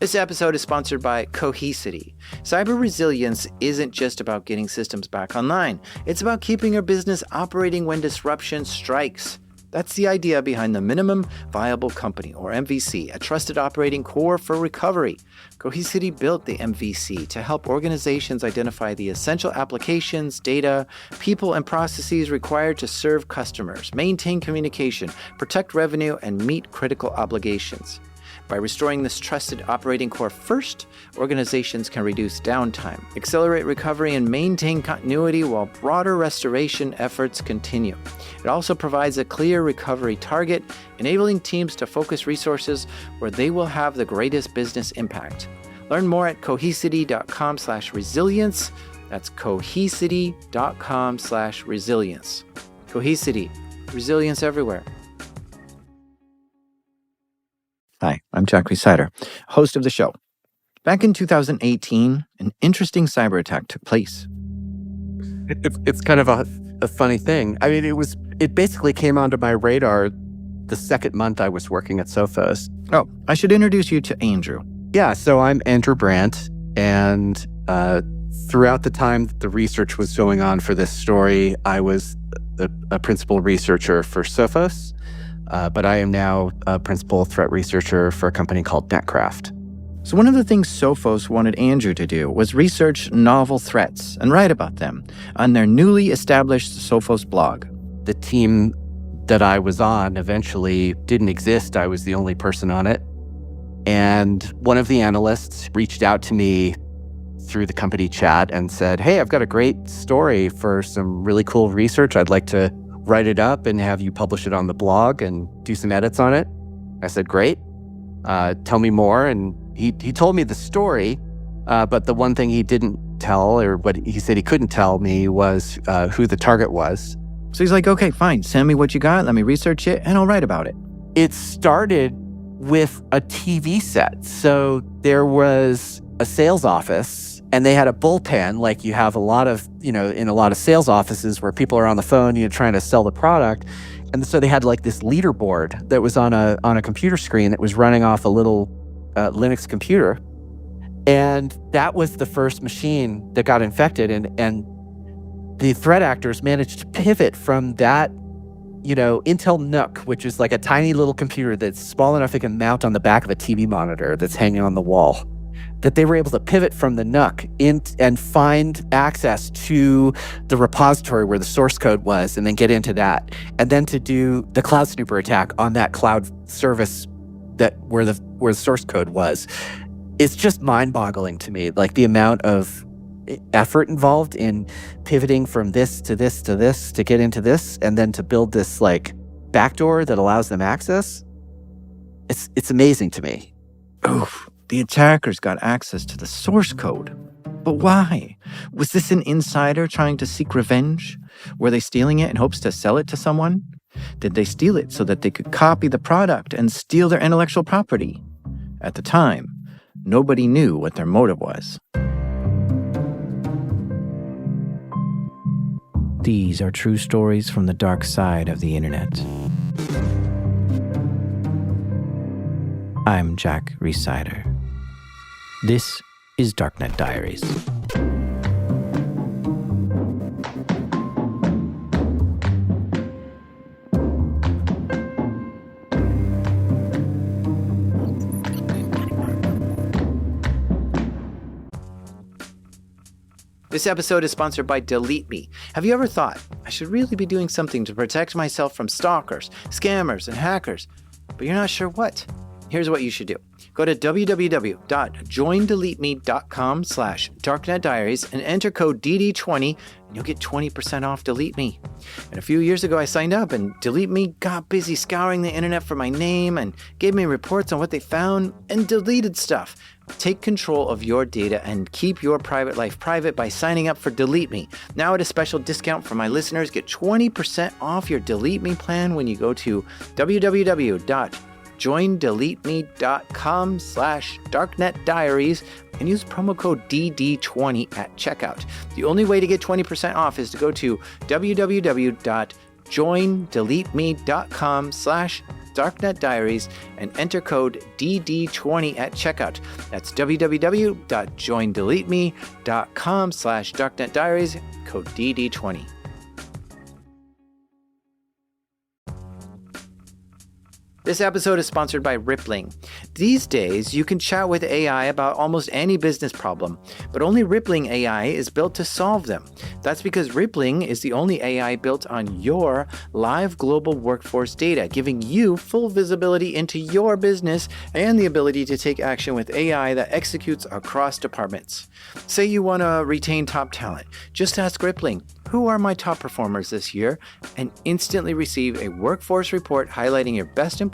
This episode is sponsored by Cohesity. Cyber resilience isn't just about getting systems back online. It's about keeping your business operating when disruption strikes. That's the idea behind the Minimum Viable Company, or MVC, a trusted operating core for recovery. Cohesity built the MVC to help organizations identify the essential applications, data, people, and processes required to serve customers, maintain communication, protect revenue, and meet critical obligations. By restoring this trusted operating core first, organizations can reduce downtime, accelerate recovery, and maintain continuity while broader restoration efforts continue. It also provides a clear recovery target, enabling teams to focus resources where they will have the greatest business impact. Learn more at cohesity.com/resilience. That's cohesity.com/resilience. Cohesity, resilience everywhere. Hi, I'm Jack Rhysider, host of the show. Back in 2018, an interesting cyber attack took place. It's kind of a funny thing. I mean, it basically came onto my radar the second month I was working at Sophos. Oh, I should introduce you to Andrew. Yeah, so I'm Andrew Brandt, and throughout the time that the research was going on for this story, I was a principal researcher for Sophos. But I am now a principal threat researcher for a company called Netcraft. So one of the things Sophos wanted Andrew to do was research novel threats and write about them on their newly established Sophos blog. The team that I was on eventually didn't exist. I was the only person on it. And one of the analysts reached out to me through the company chat and said, "Hey, I've got a great story for some really cool research. I'd like to write it up and have you publish it on the blog and do some edits on it." I said, "Great. Tell me more." And he told me the story, but the one thing he didn't tell, or what he said he couldn't tell me, was who the target was. So he's like, "Okay, fine. Send me what you got. Let me research it, and I'll write about it." It started with a TV set. So there was a sales office, and they had a bullpen, like you have a lot of, in a lot of sales offices where people are on the phone, trying to sell the product. And so they had like this leaderboard that was on a computer screen that was running off a little Linux computer. And that was the first machine that got infected. And the threat actors managed to pivot from that, Intel NUC, which is like a tiny little computer that's small enough it can mount on the back of a TV monitor that's hanging on the wall, that they were able to pivot from the NUC and find access to the repository where the source code was, and then get into that, and then to do the cloud snooper attack on that cloud service where the source code was. It's just mind-boggling to me, like the amount of effort involved in pivoting from this to this to this to get into this, and then to build this like backdoor that allows them access. It's amazing to me. Oof. The attackers got access to the source code. But why? Was this an insider trying to seek revenge? Were they stealing it in hopes to sell it to someone? Did they steal it so that they could copy the product and steal their intellectual property? At the time, nobody knew what their motive was. These are true stories from the dark side of the internet. I'm Jack Rhysider. This is Darknet Diaries. This episode is sponsored by Delete Me. Have you ever thought, I should really be doing something to protect myself from stalkers, scammers, and hackers, but you're not sure what? Here's what you should do. Go to www.joindeleteme.com/darknetdiaries and enter code DD20, and you'll get 20% off Delete Me. And a few years ago, I signed up, and Delete Me got busy scouring the internet for my name and gave me reports on what they found and deleted stuff. Take control of your data and keep your private life private by signing up for Delete Me. Now at a special discount for my listeners, get 20% off your Delete Me plan when you go to www.joindeleteme.com/darknetdiaries and use promo code DD20 at checkout. The only way to get 20% off is to go to www.joindeleteme.com/ darknetdiaries and enter code DD20 at checkout. That's www.joindeleteme.com/darknetdiaries, code DD20. This episode is sponsored by Rippling. These days, you can chat with AI about almost any business problem, but only Rippling AI is built to solve them. That's because Rippling is the only AI built on your live global workforce data, giving you full visibility into your business and the ability to take action with AI that executes across departments. Say you want to retain top talent. Just ask Rippling, who are my top performers this year, and instantly receive a workforce report highlighting your best employees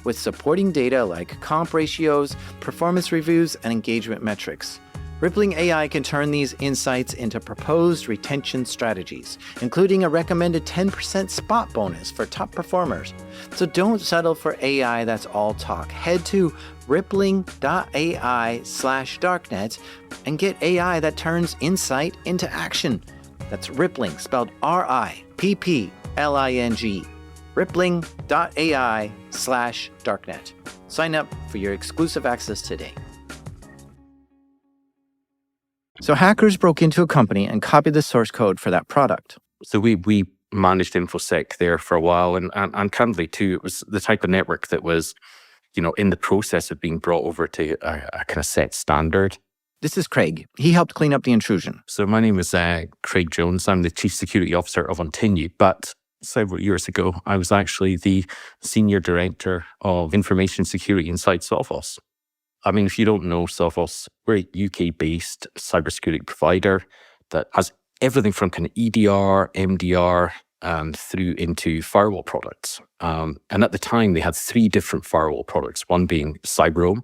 with supporting data like comp ratios, performance reviews, and engagement metrics. Rippling AI can turn these insights into proposed retention strategies, including a recommended 10% spot bonus for top performers. So don't settle for AI that's all talk. Head to rippling.ai/darknet and get AI that turns insight into action. That's Rippling, spelled Rippling. Rippling.ai/darknet. Sign up for your exclusive access today. So hackers broke into a company and copied the source code for that product. So we managed InfoSec there for a while, and candidly too, it was the type of network that was, in the process of being brought over to a kind of set standard. This is Craig. He helped clean up the intrusion. So my name is Craig Jones. I'm the Chief Security Officer of Ontinue, but several years ago, I was actually the Senior Director of Information Security inside Sophos. I mean, if you don't know Sophos, we're a UK-based cybersecurity provider that has everything from kind of EDR, MDR, through into firewall products. And at the time, they had 3 different firewall products, one being CyberRoam,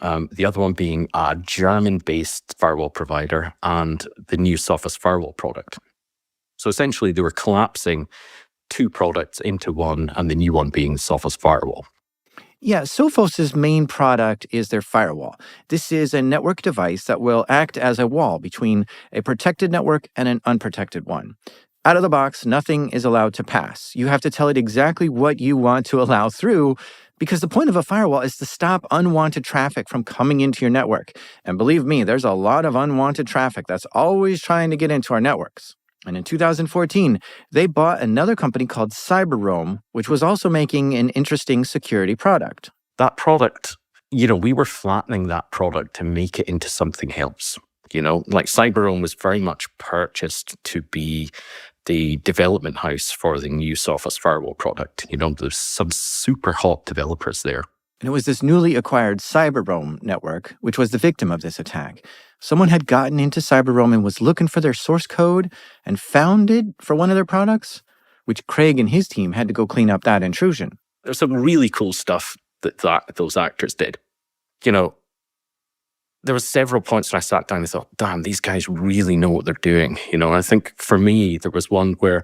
the other one being a German-based firewall provider, and the new Sophos firewall product. So essentially, they were collapsing 2 products into one, and the new one being Sophos firewall. Yeah, Sophos' main product is their firewall. This is a network device that will act as a wall between a protected network and an unprotected one. Out of the box, nothing is allowed to pass. You have to tell it exactly what you want to allow through, because the point of a firewall is to stop unwanted traffic from coming into your network. And believe me, there's a lot of unwanted traffic that's always trying to get into our networks. And in 2014, they bought another company called CyberRoam, which was also making an interesting security product. That product, we were flattening that product to make it into something else. Like CyberRoam was very much purchased to be the development house for the new Sophos firewall product. There's some super hot developers there. And it was this newly acquired CyberRoam network, which was the victim of this attack. Someone had gotten into CyberRoam and was looking for their source code and found it for one of their products, which Craig and his team had to go clean up that intrusion. There's some really cool stuff that those actors did. There were several points when I sat down and thought, damn, these guys really know what they're doing. I think for me, there was one where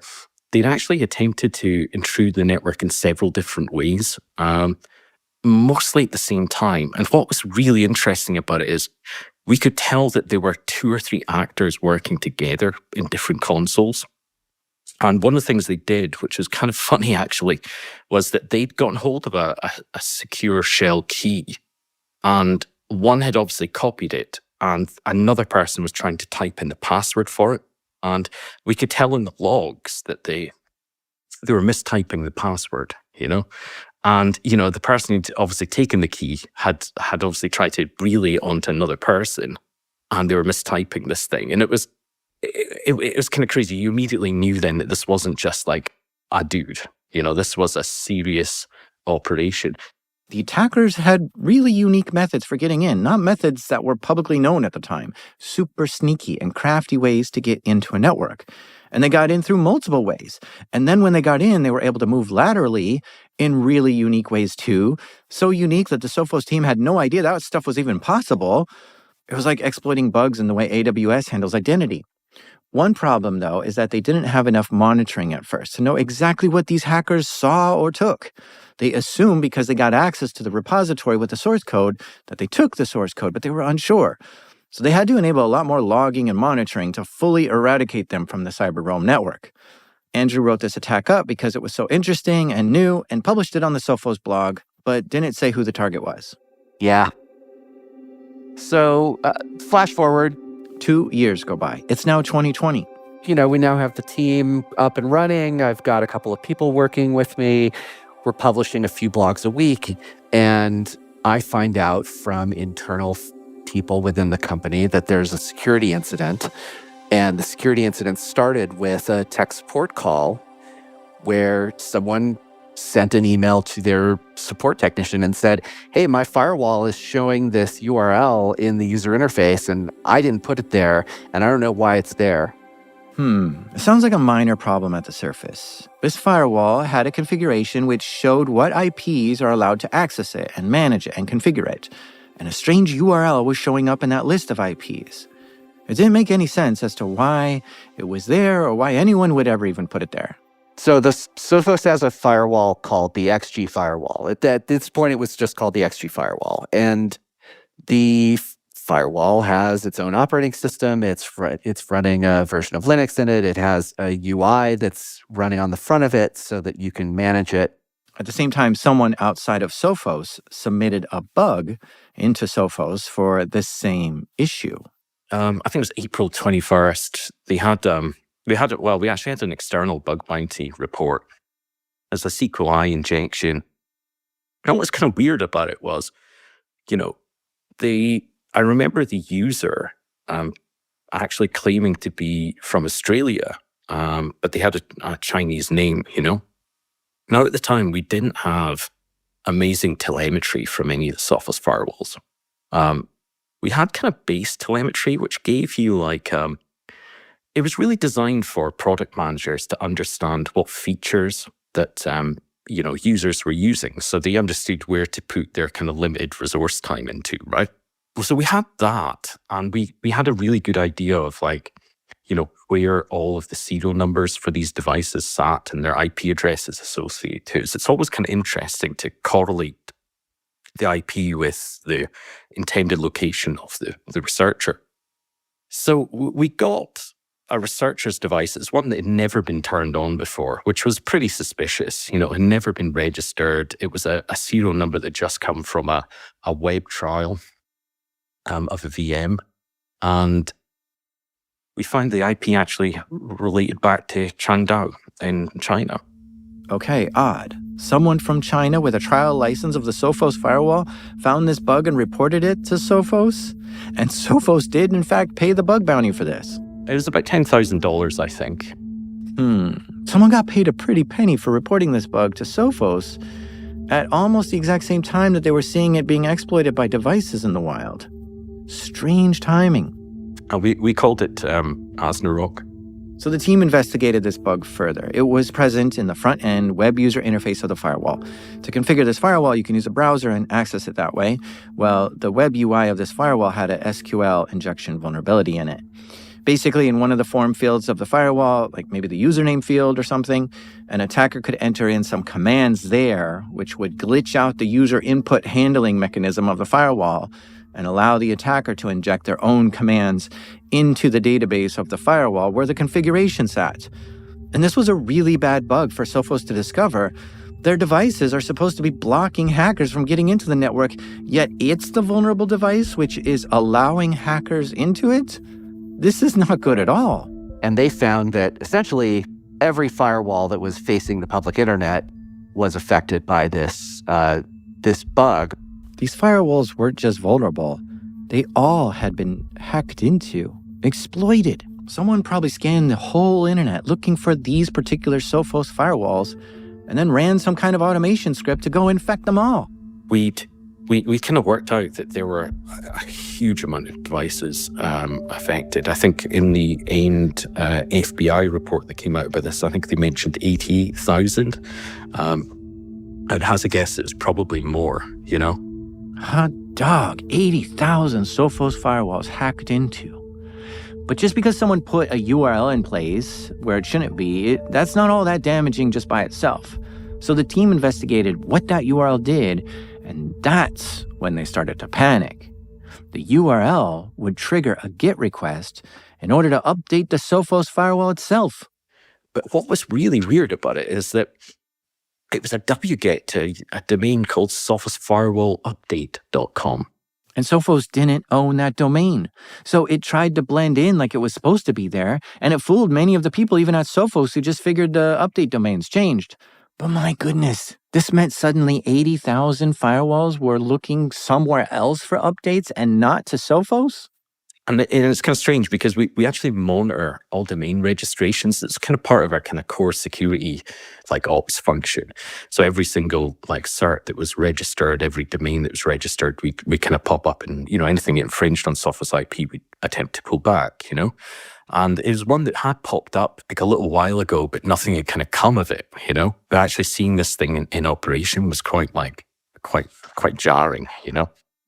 they'd actually attempted to intrude the network in several different ways. Mostly at the same time. And what was really interesting about it is we could tell that there were 2 or 3 actors working together in different consoles. And one of the things they did, which was kind of funny actually, was that they'd gotten hold of a secure shell key, and one had obviously copied it, and another person was trying to type in the password for it. And we could tell in the logs that they were mistyping the password, And, the person who'd obviously taken the key had obviously tried to relay onto another person, and they were mistyping this thing. And it was kind of crazy. You immediately knew then that this wasn't just like a dude. This was a serious operation. The attackers had really unique methods for getting in, not methods that were publicly known at the time. Super sneaky and crafty ways to get into a network. And they got in through multiple ways. And then when they got in, they were able to move laterally in really unique ways too. So unique that the Sophos team had no idea that stuff was even possible. It was like exploiting bugs in the way AWS handles identity. One problem, though, is that they didn't have enough monitoring at first to know exactly what these hackers saw or took. They assumed because they got access to the repository with the source code that they took the source code, but they were unsure. So they had to enable a lot more logging and monitoring to fully eradicate them from the CyberRoam network. Andrew wrote this attack up because it was so interesting and new and published it on the Sophos blog, but didn't say who the target was. Yeah. So, flash forward. 2 years go by. It's now 2020. We now have the team up and running. I've got a couple of people working with me. We're publishing a few blogs a week. And I find out from internal people within the company that there's a security incident. And the security incident started with a tech support call where someone sent an email to their support technician and said, hey, my firewall is showing this URL in the user interface, and I didn't put it there, and I don't know why it's there. It sounds like a minor problem at the surface. This firewall had a configuration which showed what IPs are allowed to access it and manage it and configure it. And a strange URL was showing up in that list of IPs. It didn't make any sense as to why it was there or why anyone would ever even put it there. So the Sophos has a firewall called the XG firewall. At this point, it was just called the XG firewall. And the firewall has its own operating system. It's running a version of Linux in it. It has a UI that's running on the front of it so that you can manage it. At the same time, someone outside of Sophos submitted a bug into Sophos for this same issue. I think it was April 21st. We actually had an external bug bounty report as a SQLi injection. And what's kind of weird about it was, I remember the user actually claiming to be from Australia, but they had a Chinese name, Now, at the time, we didn't have amazing telemetry from any of the Sophos firewalls. We had kind of base telemetry, which gave you it was really designed for product managers to understand what features that, users were using. So they understood where to put their kind of limited resource time into, right? So we had that, and we had a really good idea of where all of the serial numbers for these devices sat and their IP addresses associated to it. So it's always kind of interesting to correlate the IP with the intended location of the researcher. So we got a researcher's device. It's one that had never been turned on before, which was pretty suspicious. It had never been registered. It was a serial number that just come from a web trial of a VM. And we found the IP actually related back to Changdao in China. Okay, odd. Someone from China with a trial license of the Sophos firewall found this bug and reported it to Sophos? And Sophos did, in fact, pay the bug bounty for this. It was about $10,000, I think. Someone got paid a pretty penny for reporting this bug to Sophos at almost the exact same time that they were seeing it being exploited by devices in the wild. Strange timing. We called it Asnarok. So the team investigated this bug further. It was present in the front-end web user interface of the firewall. To configure this firewall, you can use a browser and access it that way. Well, the web UI of this firewall had a SQL injection vulnerability in it. Basically, in one of the form fields of the firewall, like maybe the username field or something, an attacker could enter in some commands there, which would glitch out the user input handling mechanism of the firewall and allow the attacker to inject their own commands into the database of the firewall where the configuration sat. And this was a really bad bug for Sophos to discover. Their devices are supposed to be blocking hackers from getting into the network, yet it's the vulnerable device which is allowing hackers into it? This is not good at all. And they found that essentially every firewall that was facing the public internet was affected by this bug. These firewalls weren't just vulnerable. They all had been hacked into, exploited. Someone probably scanned the whole internet looking for these particular Sophos firewalls and then ran some kind of automation script to go infect them all. We kind of worked out that there were a huge amount of devices affected. I think in the end FBI report that came out about this, I think they mentioned 88,000. I'd hazard a guess it was probably more, Hot dog, 80,000 Sophos firewalls hacked into. But just because someone put a URL in place where it shouldn't be, that's not all that damaging just by itself. So the team investigated what that URL did, and that's when they started to panic. The URL would trigger a GET request in order to update the Sophos firewall itself. But what was really weird about it is that it was a wget to a domain called sophosfirewallupdate.com. And Sophos didn't own that domain. So it tried to blend in like it was supposed to be there, and it fooled many of the people even at Sophos who just figured the update domains changed. But my goodness, this meant suddenly 80,000 firewalls were looking somewhere else for updates and not to Sophos? And it's kind of strange because we actually monitor all domain registrations. It's kind of part of our kind of core security, like ops function. So every single like cert that was registered, every domain that was registered, we kind of pop up, and anything that infringed on Sophos IP, we attempt to pull back. And it was one that had popped up like a little while ago, but nothing had kind of come of it. But actually seeing this thing in operation was quite jarring.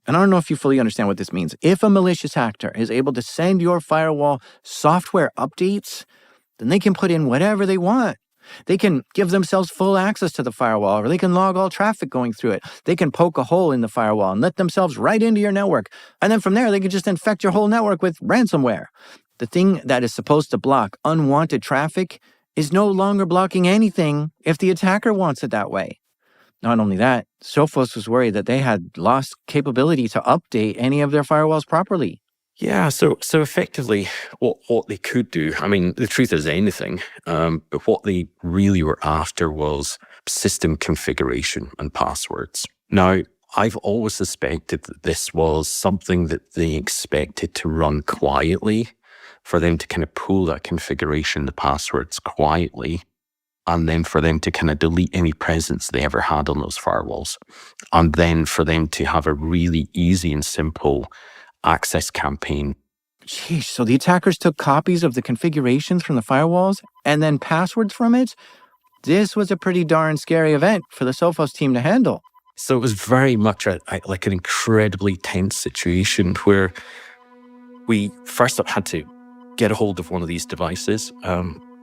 And I don't know if you fully understand what this means. If a malicious actor is able to send your firewall software updates, then they can put in whatever they want. They can give themselves full access to the firewall, or they can log all traffic going through it. They can poke a hole in the firewall and let themselves right into your network. And then from there, they can just infect your whole network with ransomware. The thing that is supposed to block unwanted traffic is no longer blocking anything if the attacker wants it that way. Not only that, Sophos was worried that they had lost capability to update any of their firewalls properly. Yeah, so effectively, what they could do, I mean, the truth is anything, but what they really were after was system configuration and passwords. Now, I've always suspected that this was something that they expected to run quietly, for them to kind of pull that configuration, the passwords quietly, and then for them to kind of delete any presence they ever had on those firewalls. And then for them to have a really easy and simple access campaign. Sheesh, so the attackers took copies of the configurations from the firewalls and then passwords from it? This was a pretty darn scary event for the Sophos team to handle. So it was very much like an incredibly tense situation where we first up had to get a hold of one of these devices.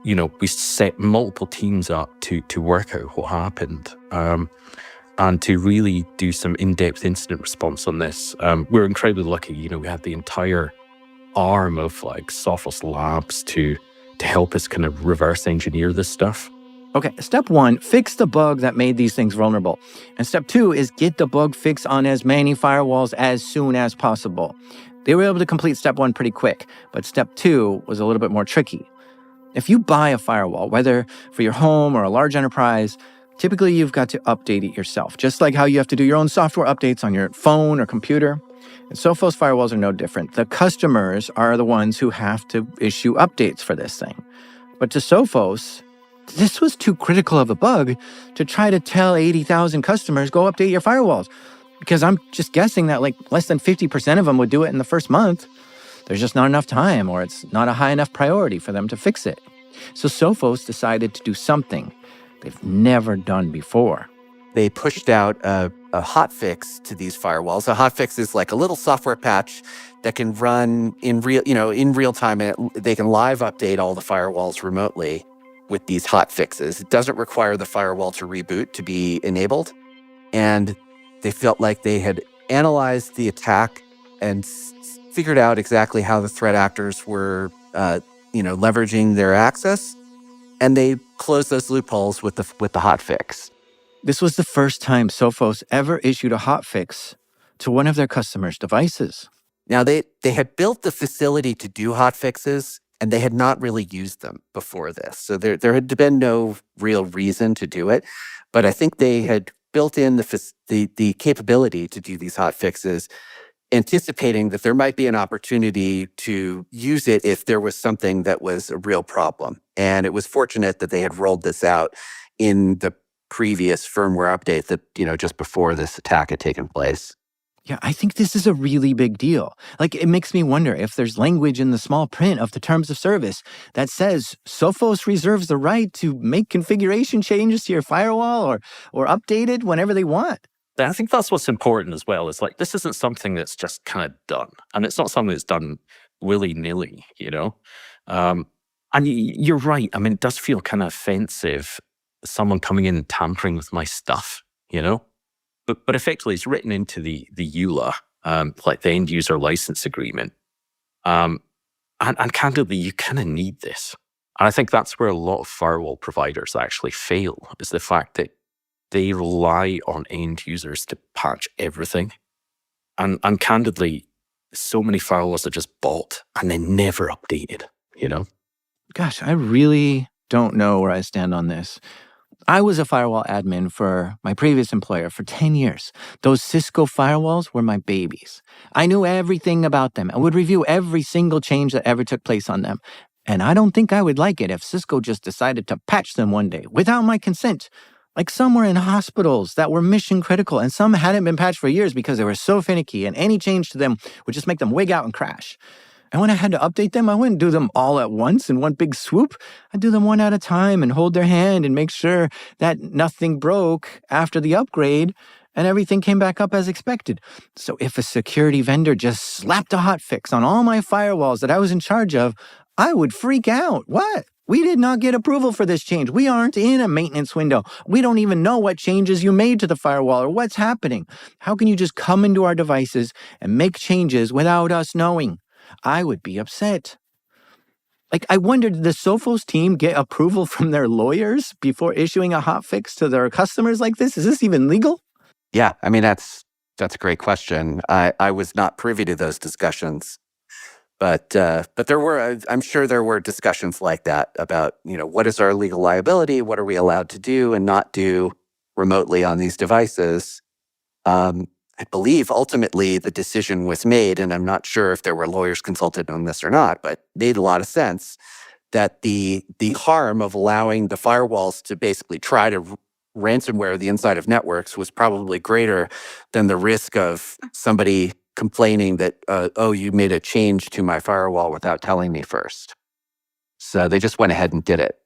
We set multiple teams up to work out what happened, and to really do some in-depth incident response on this. We're incredibly lucky. We had the entire arm of like Sophos Labs to help us kind of reverse engineer this stuff. Okay, step 1, fix the bug that made these things vulnerable. And step 2 is get the bug fix on as many firewalls as soon as possible. They were able to complete step 1 pretty quick, but step 2 was a little bit more tricky. If you buy a firewall, whether for your home or a large enterprise, typically you've got to update it yourself, just like how you have to do your own software updates on your phone or computer. And Sophos firewalls are no different. The customers are the ones who have to issue updates for this thing. But to Sophos, this was too critical of a bug to try to tell 80,000 customers, go update your firewalls. Because I'm just guessing that like less than 50% of them would do it in the first month. There's just not enough time, or it's not a high enough priority for them to fix it. So Sophos decided to do something they've never done before. They pushed out a hotfix to these firewalls. A hotfix is like a little software patch that can run in real time, and they can live update all the firewalls remotely with these hotfixes. It doesn't require the firewall to reboot to be enabled. And they felt like they had analyzed the attack and figured out exactly how the threat actors were, leveraging their access, and they closed those loopholes with the hotfix. This was the first time Sophos ever issued a hotfix to one of their customers' devices. Now, they had built the facility to do hotfixes, and they had not really used them before this. So there had been no real reason to do it. But I think they had built in the capability to do these hotfixes, anticipating that there might be an opportunity to use it if there was something that was a real problem. And it was fortunate that they had rolled this out in the previous firmware update that, just before this attack had taken place. Yeah, I think this is a really big deal. Like, it makes me wonder if there's language in the small print of the terms of service that says Sophos reserves the right to make configuration changes to your firewall or update it whenever they want. I think that's what's important as well. Is like, this isn't something that's just kind of done. And it's not something that's done willy-nilly, And you're right. I mean, it does feel kind of offensive, someone coming in and tampering with my stuff, But effectively, it's written into the EULA, like the end user license agreement. And candidly, you kind of need this. And I think that's where a lot of firewall providers actually fail, is the fact that they rely on end users to patch everything. And candidly, so many firewalls are just bought and they never updated, you know? Gosh, I really don't know where I stand on this. I was a firewall admin for my previous employer for 10 years. Those Cisco firewalls were my babies. I knew everything about them and would review every single change that ever took place on them. And I don't think I would like it if Cisco just decided to patch them one day without my consent. Like some were in hospitals that were mission critical, and some hadn't been patched for years because they were so finicky, and any change to them would just make them wig out and crash. And when I had to update them, I wouldn't do them all at once in one big swoop. I'd do them one at a time and hold their hand and make sure that nothing broke after the upgrade and everything came back up as expected. So if a security vendor just slapped a hotfix on all my firewalls that I was in charge of, I would freak out. What? We did not get approval for this change. We aren't in a maintenance window. We don't even know what changes you made to the firewall or what's happening. How can you just come into our devices and make changes without us knowing? I would be upset. Like, I wondered, did the Sophos team get approval from their lawyers before issuing a hotfix to their customers like this? Is this even legal? Yeah, I mean, that's a great question. I was not privy to those discussions, but there were, I'm sure there were discussions like that about, what is our legal liability? What are we allowed to do and not do remotely on these devices? I believe ultimately the decision was made, and I'm not sure if there were lawyers consulted on this or not, but made a lot of sense that the harm of allowing the firewalls to basically try to ransomware the inside of networks was probably greater than the risk of somebody complaining that, oh, you made a change to my firewall without telling me first. So they just went ahead and did it.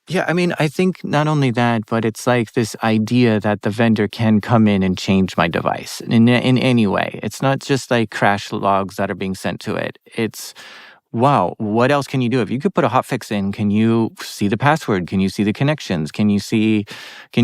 Yeah, I mean, I think not only that, but it's like this idea that the vendor can come in and change my device in any way. It's not just like crash logs that are being sent to it. It's, wow, what else can you do? If you could put a hotfix in, can you see the password? Can you see the connections? Can you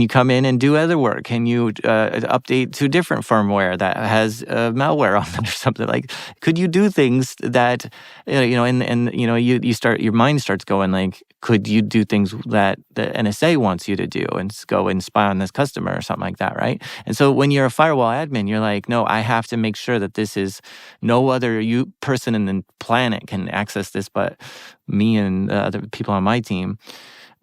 come in and do other work? Can you update to different firmware that has malware on it or something? Like, could you do things that, your mind starts going like, could you do things that the NSA wants you to do and go and spy on this customer or something like that, right? And so when you're a firewall admin, you're like, no, I have to make sure that this is no other person in the planet can access this but me and other people on my team,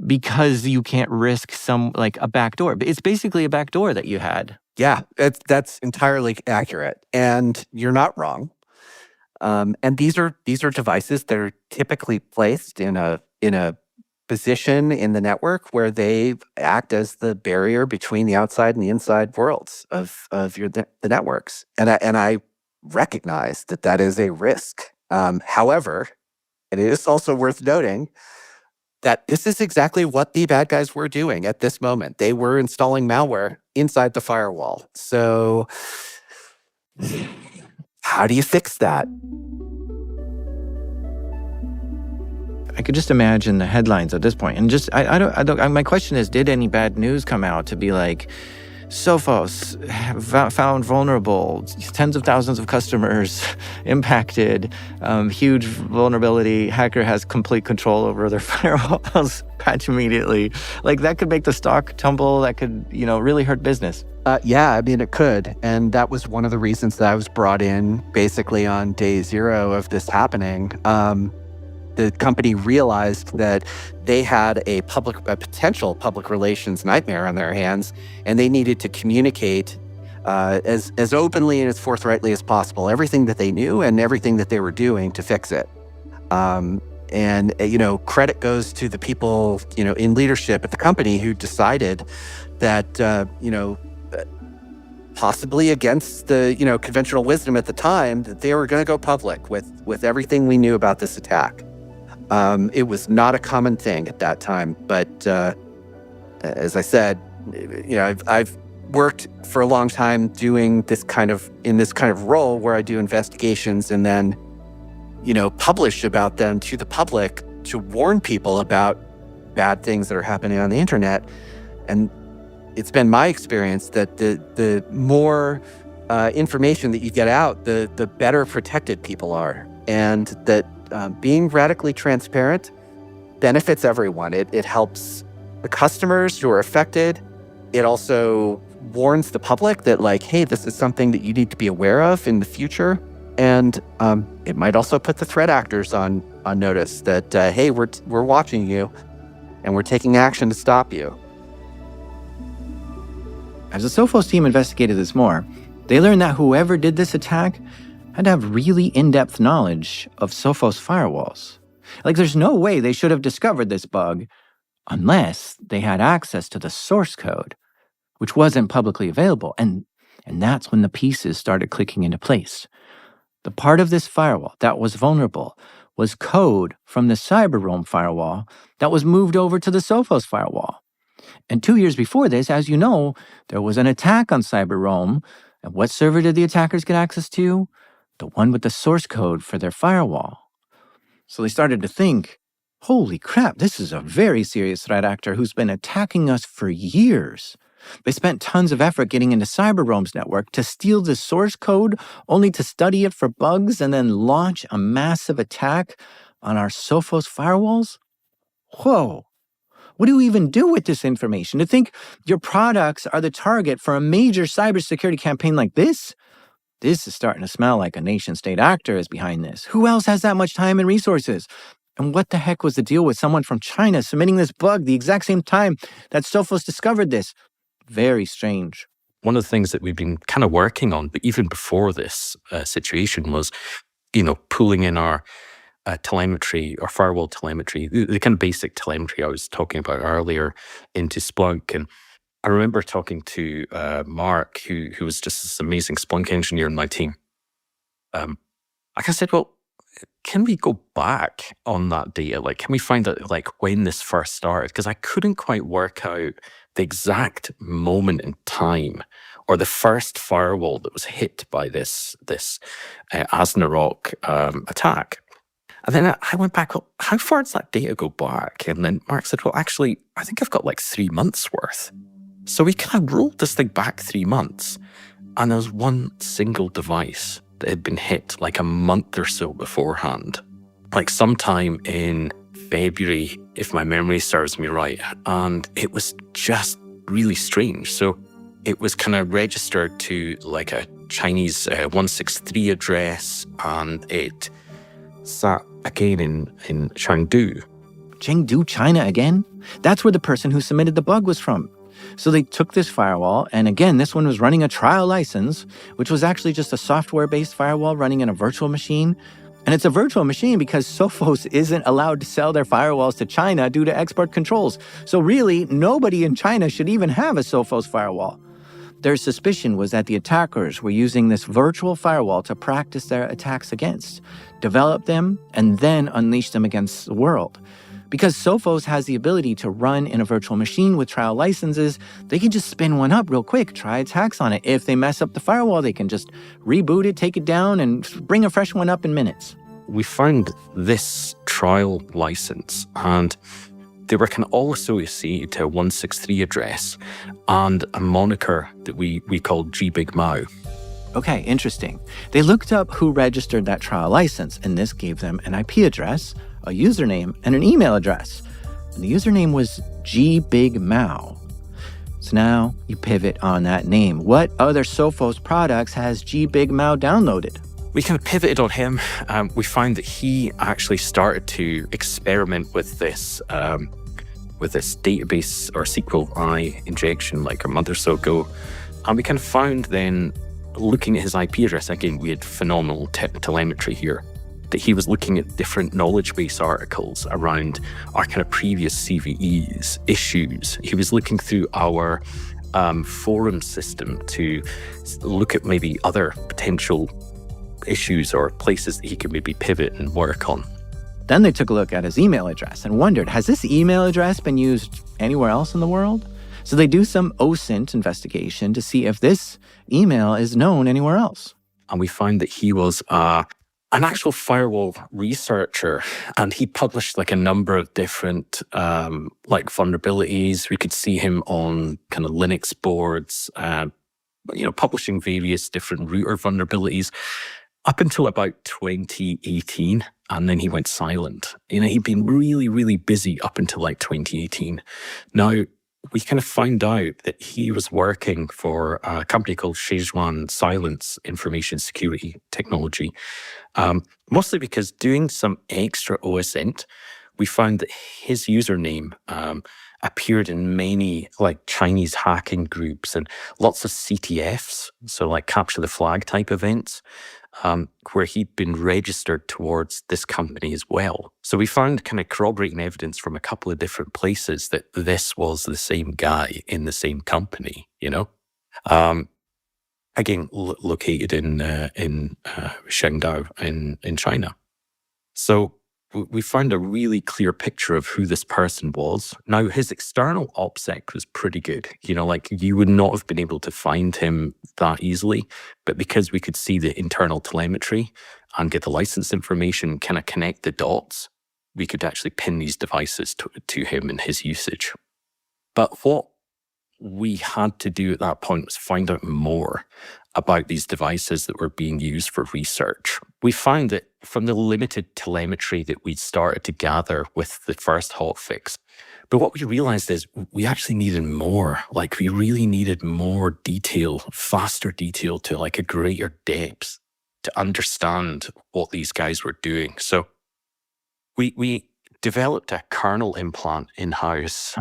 because you can't risk a backdoor. It's basically a backdoor that you had. Yeah, that's entirely accurate, and you're not wrong. And these are devices that are typically placed in a position in the network where they act as the barrier between the outside and the inside worlds of the networks. And I recognize that is a risk. However, it is also worth noting that this is exactly what the bad guys were doing at this moment. They were installing malware inside the firewall. So how do you fix that? I could just imagine the headlines at this point. And just, my question is, did any bad news come out to be like, Sophos found vulnerable, tens of thousands of customers impacted, huge vulnerability, hacker has complete control over their firewalls, patch immediately. Like, that could make the stock tumble, that could, really hurt business. Yeah, I mean, it could. And that was one of the reasons that I was brought in basically on day zero of this happening. The company realized that they had a potential public relations nightmare on their hands, and they needed to communicate as openly and as forthrightly as possible everything that they knew and everything that they were doing to fix it. And credit goes to the people in leadership at the company who decided that possibly against the conventional wisdom at the time, that they were going to go public with everything we knew about this attack. It was not a common thing at that time, but as I said, I've worked for a long time doing this kind of role where I do investigations and then, publish about them to the public to warn people about bad things that are happening on the internet. And it's been my experience that the more information that you get out, the better protected people are, and that being radically transparent benefits everyone. It helps the customers who are affected. It also warns the public that, like, hey, this is something that you need to be aware of in the future. And it might also put the threat actors on notice that, hey, we're watching you and we're taking action to stop you. As the Sophos team investigated this more, they learned that whoever did this attack had to have really in-depth knowledge of Sophos firewalls. Like, there's no way they should have discovered this bug unless they had access to the source code, which wasn't publicly available. And that's when the pieces started clicking into place. The part of this firewall that was vulnerable was code from the CyberRoam firewall that was moved over to the Sophos firewall. And 2 years before this, as you know, there was an attack on CyberRoam. And what server did the attackers get access to? The one with the source code for their firewall. So they started to think, holy crap, this is a very serious threat actor who's been attacking us for years. They spent tons of effort getting into CyberRoam's network to steal the source code, only to study it for bugs and then launch a massive attack on our Sophos firewalls? Whoa. What do you even do with this information? To think your products are the target for a major cybersecurity campaign like this? This is starting to smell like a nation-state actor is behind this. Who else has that much time and resources? And what the heck was the deal with someone from China submitting this bug the exact same time that Sophos discovered this? Very strange. One of the things that we've been kind of working on, but even before this situation, was, pulling in our telemetry or firewall telemetry, the kind of basic telemetry I was talking about earlier, into Splunk. And I remember talking to Mark, who was just this amazing Splunk engineer in my team. Like I said, well, can we go back on that data? Like, can we find out like when this first started? Because I couldn't quite work out the exact moment in time or the first firewall that was hit by this Asnarok attack. And then I went back, well, how far does that data go back? And then Mark said, well, actually, I think I've got like 3 months worth. So we kind of rolled this thing back 3 months, and there was one single device that had been hit like a month or so beforehand, like sometime in February, if my memory serves me right. And it was just really strange. So it was kind of registered to like a Chinese 163 address, and it sat again in Chengdu. Chengdu, China again? That's where the person who submitted the bug was from. So they took this firewall, and again, this one was running a trial license, which was actually just a software-based firewall running in a virtual machine. And it's a virtual machine because Sophos isn't allowed to sell their firewalls to China due to export controls. So really, nobody in China should even have a Sophos firewall. Their suspicion was that the attackers were using this virtual firewall to practice their attacks against, develop them, and then unleash them against the world. Because Sophos has the ability to run in a virtual machine with trial licenses, they can just spin one up real quick, try attacks on it. If they mess up the firewall, they can just reboot it, take it down, and bring a fresh one up in minutes. We found this trial license, and they were kind of all associated to a 163 address and a moniker that we called GBigMao. Okay, interesting. They looked up who registered that trial license, and this gave them an IP address, a username, and an email address. And the username was GBigMao. So now you pivot on that name. What other Sophos products has GBigMao downloaded? We kind of pivoted on him. We found that he actually started to experiment with this database or SQLi injection like a month or so ago. And we kind of found then, looking at his IP address, again, we had phenomenal telemetry here, that he was looking at different knowledge base articles around our kind of previous CVEs, issues. He was looking through our forum system to look at maybe other potential issues or places that he could maybe pivot and work on. Then they took a look at his email address and wondered, has this email address been used anywhere else in the world? So they do some OSINT investigation to see if this email is known anywhere else. And we found that he was an actual firewall researcher, and he published like a number of different like vulnerabilities. We could see him on kind of Linux boards, publishing various different router vulnerabilities up until about 2018. and then he went silent. He'd been really, really busy up until like 2018. Now, we kind of found out that he was working for a company called Szechuan Silence Information Security Technology, mostly because doing some extra OSINT, we found that his username appeared in many like Chinese hacking groups and lots of CTFs, so like capture the flag type events, where he'd been registered towards this company as well. So we found kind of corroborating evidence from a couple of different places that this was the same guy in the same company, Again, located in Shengdao in China. So we found a really clear picture of who this person was. Now, his external OPSEC was pretty good. Like you would not have been able to find him that easily, but because we could see the internal telemetry and get the license information, kind of connect the dots, we could actually pin these devices to him and his usage. But what we had to do at that point was find out more about these devices that were being used for research. We found that from the limited telemetry that we'd started to gather with the first hotfix, but what we realized is we actually needed more. Like we really needed more detail, faster detail to like a greater depth to understand what these guys were doing. So we developed a kernel implant in-house.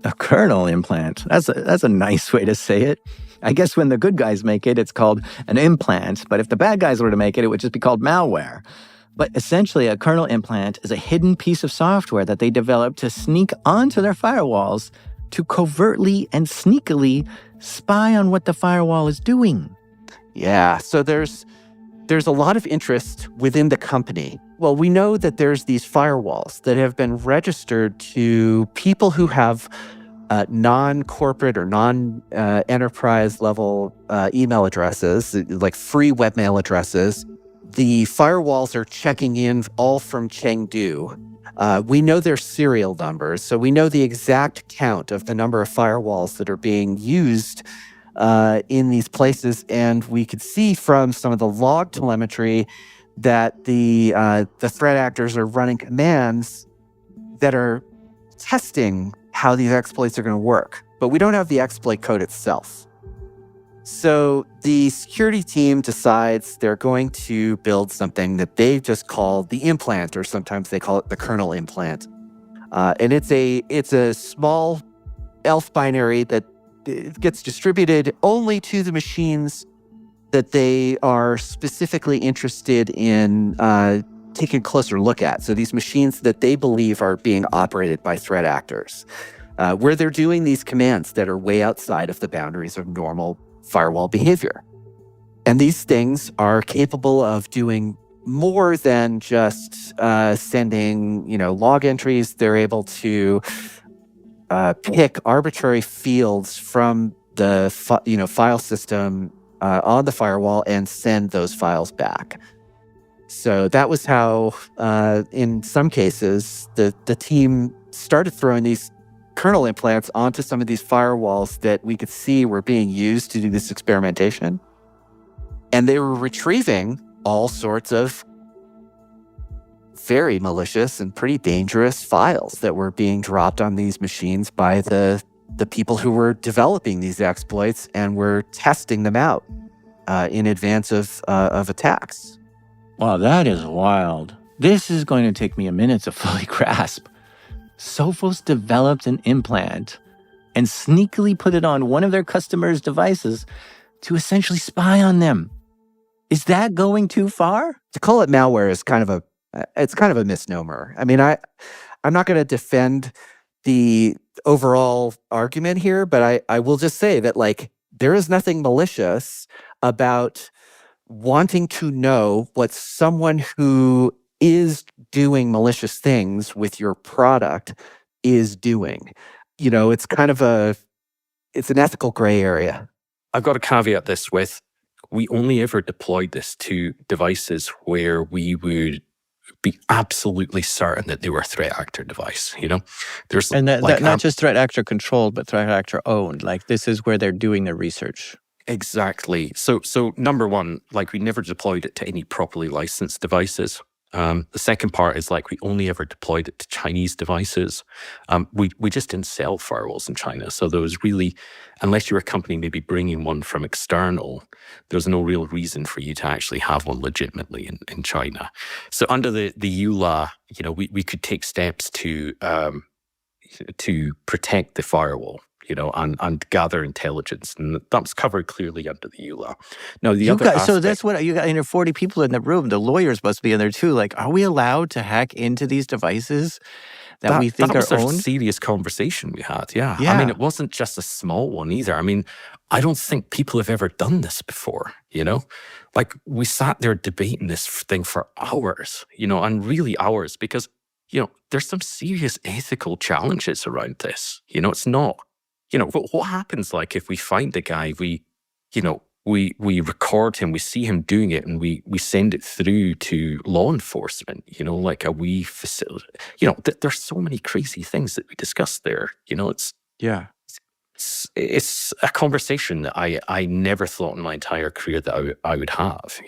A kernel implant. That's a nice way to say it. I guess when the good guys make it, it's called an implant. But if the bad guys were to make it, it would just be called malware. But essentially, a kernel implant is a hidden piece of software that they develop to sneak onto their firewalls to covertly and sneakily spy on what the firewall is doing. Yeah, so there's a lot of interest within the company. Well, we know that there's these firewalls that have been registered to people who have non-corporate or non-enterprise level email addresses, like free webmail addresses. The firewalls are checking in all from Chengdu. We know their serial numbers, so we know the exact count of the number of firewalls that are being used in these places, and we could see from some of the log telemetry that the threat actors are running commands that are testing how these exploits are going to work. But we don't have the exploit code itself. So the security team decides they're going to build something that they just call the implant, or sometimes they call it the kernel implant. And it's a small ELF binary that gets distributed only to the machines that they are specifically interested in taking a closer look at. So these machines that they believe are being operated by threat actors, where they're doing these commands that are way outside of the boundaries of normal firewall behavior. And these things are capable of doing more than just sending, log entries. They're able to pick arbitrary fields from the file system on the firewall and send those files back. So that was how, in some cases, the team started throwing these kernel implants onto some of these firewalls that we could see were being used to do this experimentation. And they were retrieving all sorts of very malicious and pretty dangerous files that were being dropped on these machines by the people who were developing these exploits and were testing them out in advance of attacks. Wow, that is wild. This is going to take me a minute to fully grasp. Sophos developed an implant and sneakily put it on one of their customers' devices to essentially spy on them. Is that going too far? To call it malware is kind of a misnomer. I mean, I'm not going to defend the overall argument here, but I will just say that, like, there is nothing malicious about wanting to know what someone who is doing malicious things with your product is doing. It's kind of it's an ethical gray area. I've got to caveat this with, we only ever deployed this to devices where we would be absolutely certain that they were a threat actor device, There's and that not just threat actor controlled, but threat actor owned. Like, this is where they're doing their research. Exactly. So number one, like we never deployed it to any properly licensed devices. The second part is like we only ever deployed it to Chinese devices. We just didn't sell firewalls in China. So there was really, unless you're a company maybe bringing one from external, there's no real reason for you to actually have one legitimately in China. So under the EULA, we could take steps to protect the firewall, and gather intelligence. And that's covered clearly under the EULA. Now, the other aspect... So that's what you got, 40 people in the room. The lawyers must be in there too. Like, are we allowed to hack into these devices that we think are was a owned? serious conversation we had, yeah. Yeah. I mean, it wasn't just a small one either. I mean, I don't think people have ever done this before, Like, we sat there debating this thing for hours, and really hours, because, there's some serious ethical challenges around this. It's not... what happens like if we find a guy, we record him, we see him doing it, and we send it through to law enforcement, like a wee facility. There's so many crazy things that we discussed there. It's a conversation that I never thought in my entire career that I would have,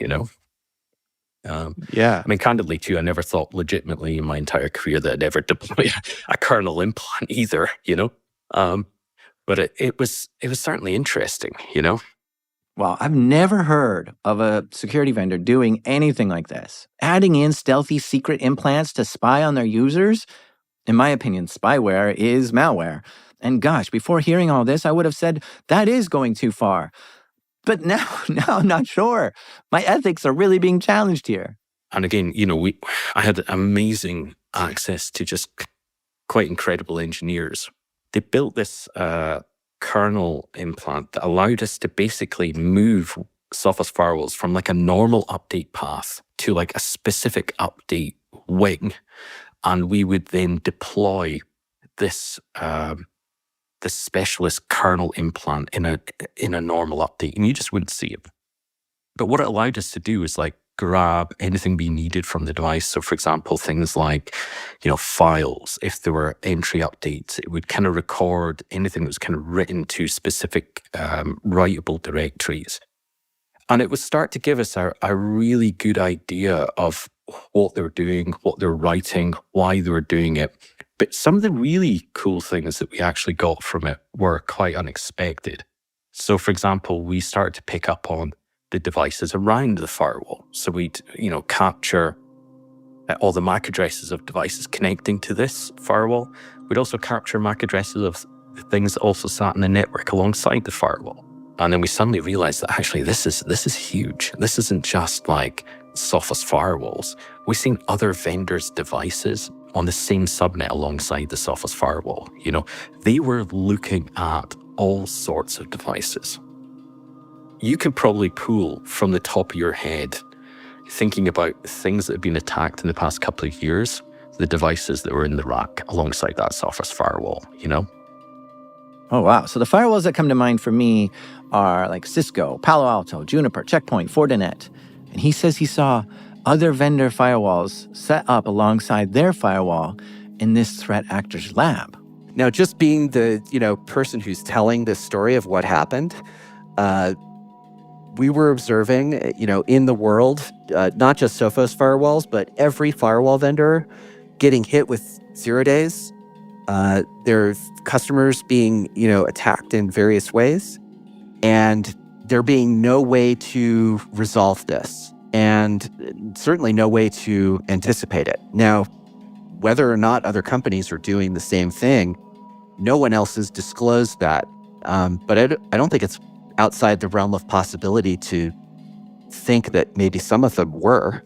I mean, candidly too, I never thought legitimately in my entire career that I'd ever deploy a kernel implant either, But it was certainly interesting, Well, I've never heard of a security vendor doing anything like this. Adding in stealthy secret implants to spy on their users? In my opinion, spyware is malware. And gosh, before hearing all this, I would have said that is going too far. But now I'm not sure. My ethics are really being challenged here. And again, I had amazing access to just quite incredible engineers. They built this kernel implant that allowed us to basically move Sophos firewalls from like a normal update path to like a specific update wing. And we would then deploy this this specialist kernel implant in a normal update, and you just wouldn't see it. But what it allowed us to do is like grab anything we needed from the device. So for example, things like, files, if there were entry updates, it would kind of record anything that was kind of written to specific writable directories. And it would start to give us a really good idea of what they were doing, what they were writing, why they were doing it. But some of the really cool things that we actually got from it were quite unexpected. So for example, we started to pick up on the devices around the firewall. So we'd, capture all the MAC addresses of devices connecting to this firewall. We'd also capture MAC addresses of the things that also sat in the network alongside the firewall. And then we suddenly realized that actually this is huge. This isn't just like Sophos firewalls. We've seen other vendors' devices on the same subnet alongside the Sophos firewall. They were looking at all sorts of devices. You could probably pull from the top of your head, thinking about things that have been attacked in the past couple of years, the devices that were in the rack alongside that Sophos firewall, Oh, wow. So the firewalls that come to mind for me are like Cisco, Palo Alto, Juniper, Checkpoint, Fortinet. And he says he saw other vendor firewalls set up alongside their firewall in this threat actor's lab. Now, just being the, person who's telling this story of what happened, we were observing, in the world, not just Sophos firewalls, but every firewall vendor getting hit with 0 days. Their customers being, attacked in various ways, and there being no way to resolve this, and certainly no way to anticipate it. Now, whether or not other companies are doing the same thing, no one else has disclosed that. But I don't think it's outside the realm of possibility to think that maybe some of them were.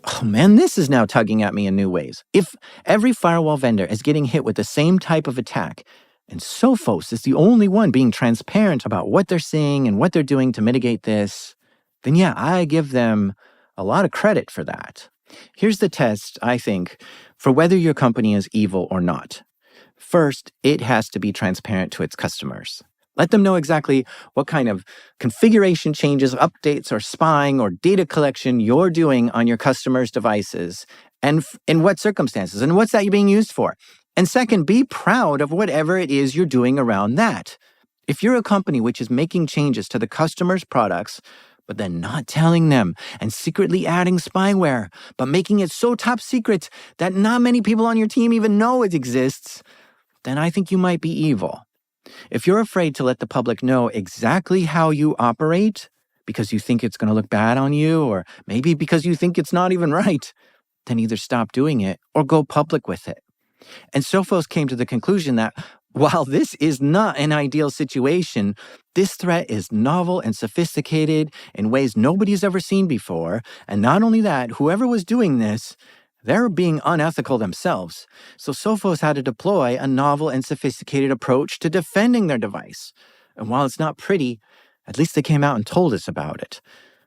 Oh man, this is now tugging at me in new ways. If every firewall vendor is getting hit with the same type of attack, and Sophos is the only one being transparent about what they're seeing and what they're doing to mitigate this, then yeah, I give them a lot of credit for that. Here's the test, I think, for whether your company is evil or not. First, it has to be transparent to its customers. Let them know exactly what kind of configuration changes, updates, or spying or data collection you're doing on your customers' devices, and in what circumstances, and what's that being used for. And second, be proud of whatever it is you're doing around that. If you're a company which is making changes to the customer's products, but then not telling them and secretly adding spyware, but making it so top secret that not many people on your team even know it exists, then I think you might be evil. If you're afraid to let the public know exactly how you operate because you think it's going to look bad on you, or maybe because you think it's not even right, then either stop doing it or go public with it. And Sophos came to the conclusion that while this is not an ideal situation, this threat is novel and sophisticated in ways nobody's ever seen before. And not only that, whoever was doing this, they're being unethical themselves. So Sophos had to deploy a novel and sophisticated approach to defending their device. And while it's not pretty, at least they came out and told us about it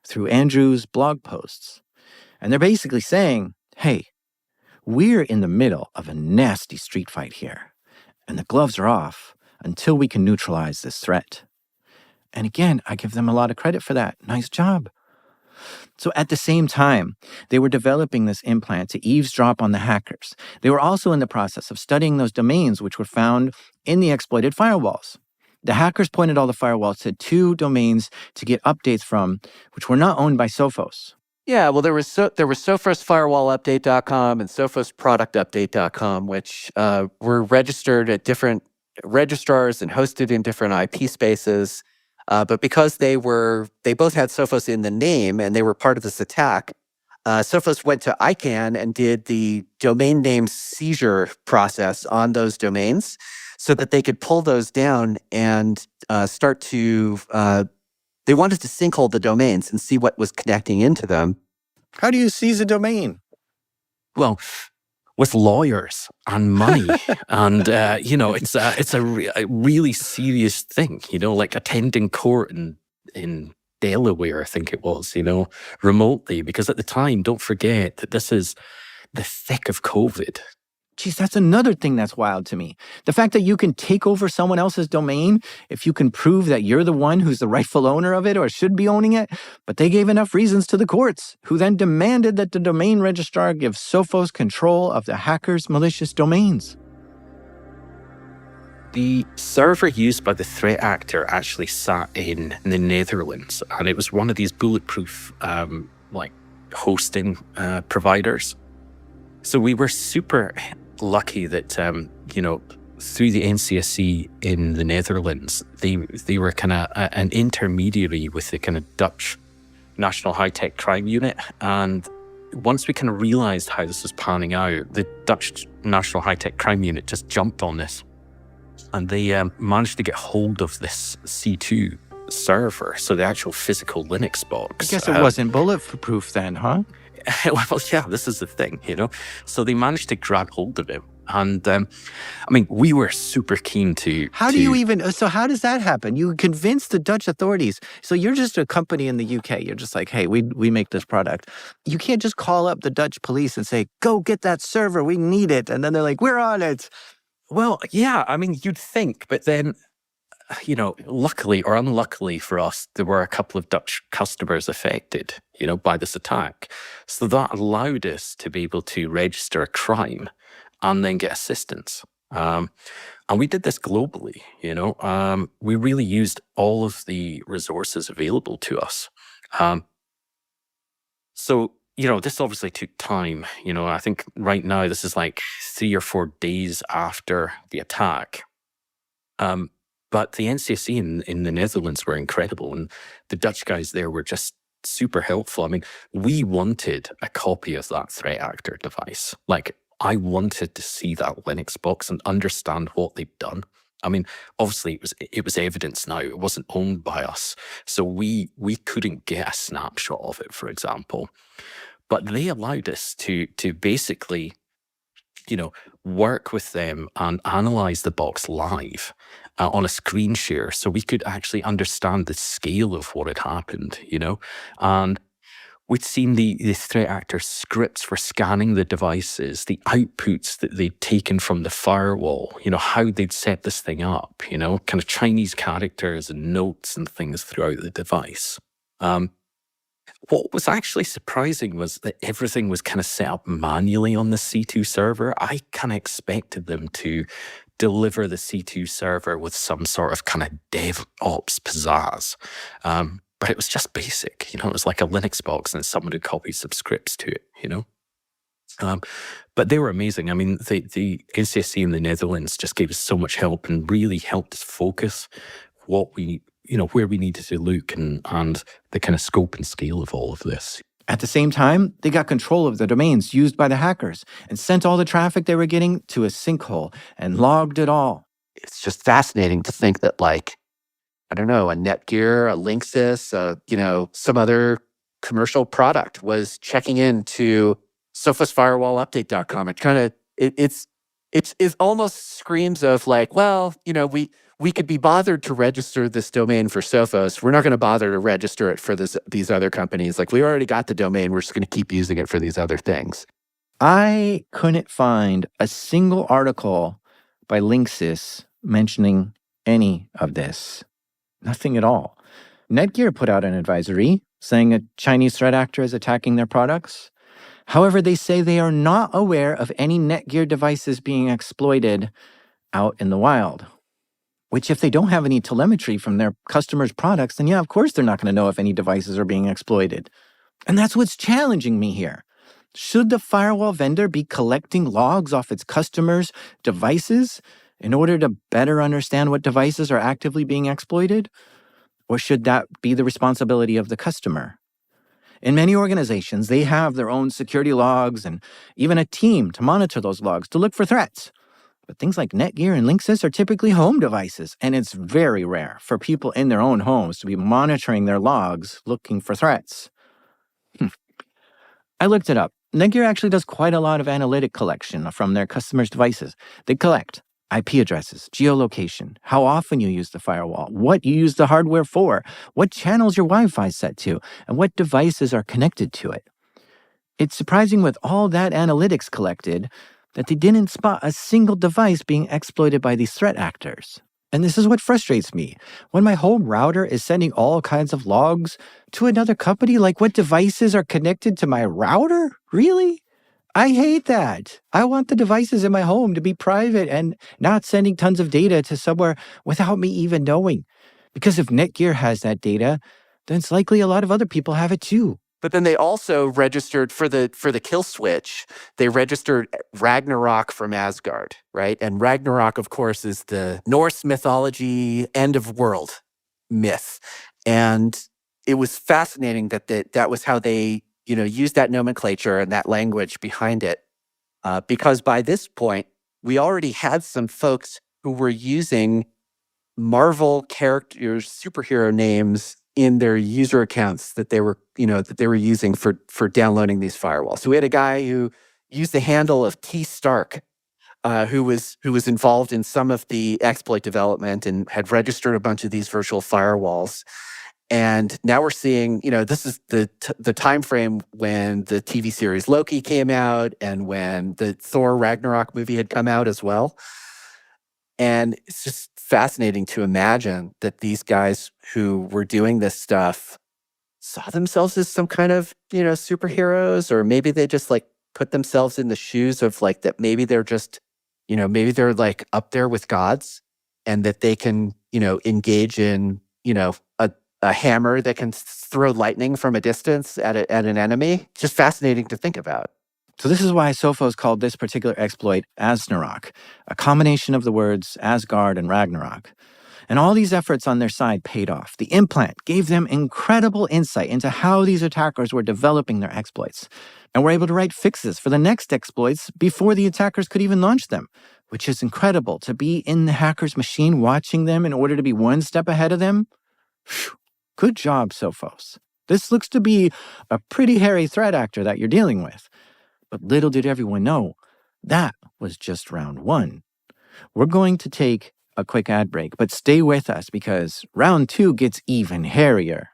through Andrew's blog posts. And they're basically saying, hey, we're in the middle of a nasty street fight here, and the gloves are off until we can neutralize this threat. And again, I give them a lot of credit for that. Nice job. So at the same time, they were developing this implant to eavesdrop on the hackers. They were also in the process of studying those domains which were found in the exploited firewalls. The hackers pointed all the firewalls to 2 domains to get updates from, which were not owned by Sophos. Yeah, well, there was sophosfirewallupdate.com and sophosproductupdate.com, which were registered at different registrars and hosted in different IP spaces. But because they both had Sophos in the name and they were part of this attack, Sophos went to ICANN and did the domain name seizure process on those domains so that they could pull those down and start to... They wanted to sinkhole the domains and see what was connecting into them. How do you seize a domain? Well, with lawyers and money, and it's a really serious thing. Like attending court in Delaware, I think it was. Remotely, because at the time, don't forget that this is the thick of COVID. Geez, that's another thing that's wild to me. The fact that you can take over someone else's domain if you can prove that you're the one who's the rightful owner of it or should be owning it. But they gave enough reasons to the courts, who then demanded that the domain registrar give Sophos control of the hackers' malicious domains. The server used by the threat actor actually sat in the Netherlands, and it was one of these bulletproof hosting providers. So we were super lucky that, through the NCSC in the Netherlands, they were kind of an intermediary with the kind of Dutch National High-Tech Crime Unit. And once we kind of realized how this was panning out, the Dutch National High-Tech Crime Unit just jumped on this. And they managed to get hold of this C2 server, so the actual physical Linux box. I guess it wasn't bulletproof then, huh? Well, yeah, this is the thing, So they managed to grab hold of it. And, we were super keen to... How does that happen? You convince the Dutch authorities. So you're just a company in the UK. You're just like, hey, we make this product. You can't just call up the Dutch police and say, go get that server. We need it. And then they're like, we're on it. Well, yeah, you'd think. But then, luckily or unluckily for us, there were a couple of Dutch customers affected, by this attack. So that allowed us to be able to register a crime and then get assistance. And we did this globally, We really used all of the resources available to us. So, this obviously took time. I think right now this is like 3 or 4 days after the attack. But the NCSC in the Netherlands were incredible, and the Dutch guys there were just super helpful. We wanted a copy of that threat actor device. I wanted to see that Linux box and understand what they'd done. Obviously it was evidence now. It wasn't owned by us, so we couldn't get a snapshot of it, for example. But they allowed us to basically, work with them and analyze the box live on a screen share, so we could actually understand the scale of what had happened, And we'd seen the threat actor scripts for scanning the devices, the outputs that they'd taken from the firewall, how they'd set this thing up, kind of Chinese characters and notes and things throughout the device. What was actually surprising was that everything was kind of set up manually on the C2 server. I kind of expected them to deliver the C2 server with some sort of kind of DevOps pizzazz. But it was just basic, it was like a Linux box and someone had copied some scripts to it. But they were amazing. I mean, the NCSC in the Netherlands just gave us so much help and really helped us focus what where we needed to look and the kind of scope and scale of all of this. At the same time, they got control of the domains used by the hackers and sent all the traffic they were getting to a sinkhole and logged it all. It's just fascinating to think that, like, I don't know, a Netgear, a Linksys, some other commercial product was checking into sophosfirewallupdate.com. It kind of, it almost screams of like, well, we could be bothered to register this domain for Sophos. We're not going to bother to register it for these other companies. Like, we already got the domain. We're just going to keep using it for these other things. I couldn't find a single article by Linksys mentioning any of this. Nothing at all. Netgear put out an advisory saying a Chinese threat actor is attacking their products. However, they say they are not aware of any Netgear devices being exploited out in the wild. Which, if they don't have any telemetry from their customers' products, then yeah, of course they're not going to know if any devices are being exploited. And that's what's challenging me here. Should the firewall vendor be collecting logs off its customers' devices in order to better understand what devices are actively being exploited? Or should that be the responsibility of the customer? In many organizations, they have their own security logs and even a team to monitor those logs to look for threats. But things like Netgear and Linksys are typically home devices, and it's very rare for people in their own homes to be monitoring their logs looking for threats. I looked it up. Netgear actually does quite a lot of analytic collection from their customers' devices. They collect IP addresses, geolocation, how often you use the firewall, what you use the hardware for, what channels your Wi-Fi is set to, and what devices are connected to it. It's surprising with all that analytics collected that they didn't spot a single device being exploited by these threat actors. And this is what frustrates me. When my home router is sending all kinds of logs to another company, like what devices are connected to my router? Really? I hate that. I want the devices in my home to be private and not sending tons of data to somewhere without me even knowing. Because if Netgear has that data, then it's likely a lot of other people have it too. But then they also registered for the kill switch. They registered Ragnarok from Asgard, right? And Ragnarok, of course, is the Norse mythology end of world myth. And it was fascinating that that was how they, used that nomenclature and that language behind it. Because by this point, we already had some folks who were using Marvel characters, superhero names in their user accounts that they were using for downloading these firewalls. So we had a guy who used the handle of T Stark, who was involved in some of the exploit development and had registered a bunch of these virtual firewalls. And now we're seeing, this is the time frame when the TV series Loki came out and when the Thor Ragnarok movie had come out as well. And it's just fascinating to imagine that these guys who were doing this stuff saw themselves as some kind of, superheroes, or maybe they just like put themselves in the shoes of like that maybe they're just, maybe they're like up there with gods and that they can, engage in, a hammer that can throw lightning from a distance at an enemy. Just fascinating to think about. So this is why Sophos called this particular exploit Asnarok, a combination of the words Asgard and Ragnarok. And all these efforts on their side paid off. The implant gave them incredible insight into how these attackers were developing their exploits, and were able to write fixes for the next exploits before the attackers could even launch them, which is incredible to be in the hacker's machine watching them in order to be one step ahead of them. Whew. Good job, Sophos. This looks to be a pretty hairy threat actor that you're dealing with. But little did everyone know, that was just round one. We're going to take a quick ad break, but stay with us because round two gets even hairier.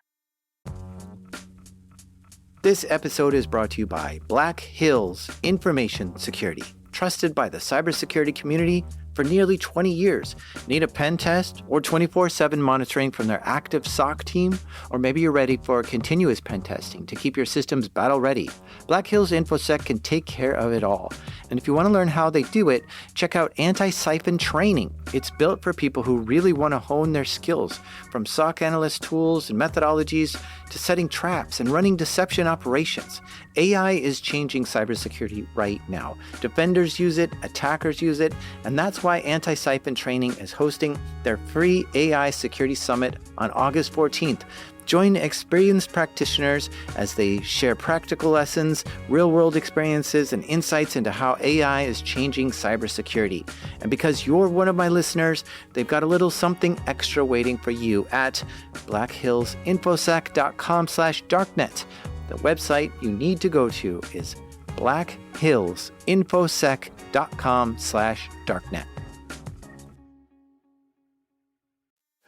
This episode is brought to you by Black Hills Information Security, trusted by the cybersecurity community for nearly 20 years. Need a pen test or 24/7 monitoring from their active SOC team? Or maybe you're ready for continuous pen testing to keep your systems battle ready. Black Hills InfoSec can take care of it all. And if you want to learn how they do it, check out Anti-Siphon Training. It's built for people who really want to hone their skills, from SOC analyst tools and methodologies to setting traps and running deception operations. AI is changing cybersecurity right now. Defenders use it, attackers use it, and that's why Anti-Siphon Training is hosting their free AI Security Summit on August 14th. Join experienced practitioners as they share practical lessons, real-world experiences, and insights into how AI is changing cybersecurity. And because you're one of my listeners, they've got a little something extra waiting for you at blackhillsinfosec.com/darknet. The website you need to go to is blackhillsinfosec.com/darknet.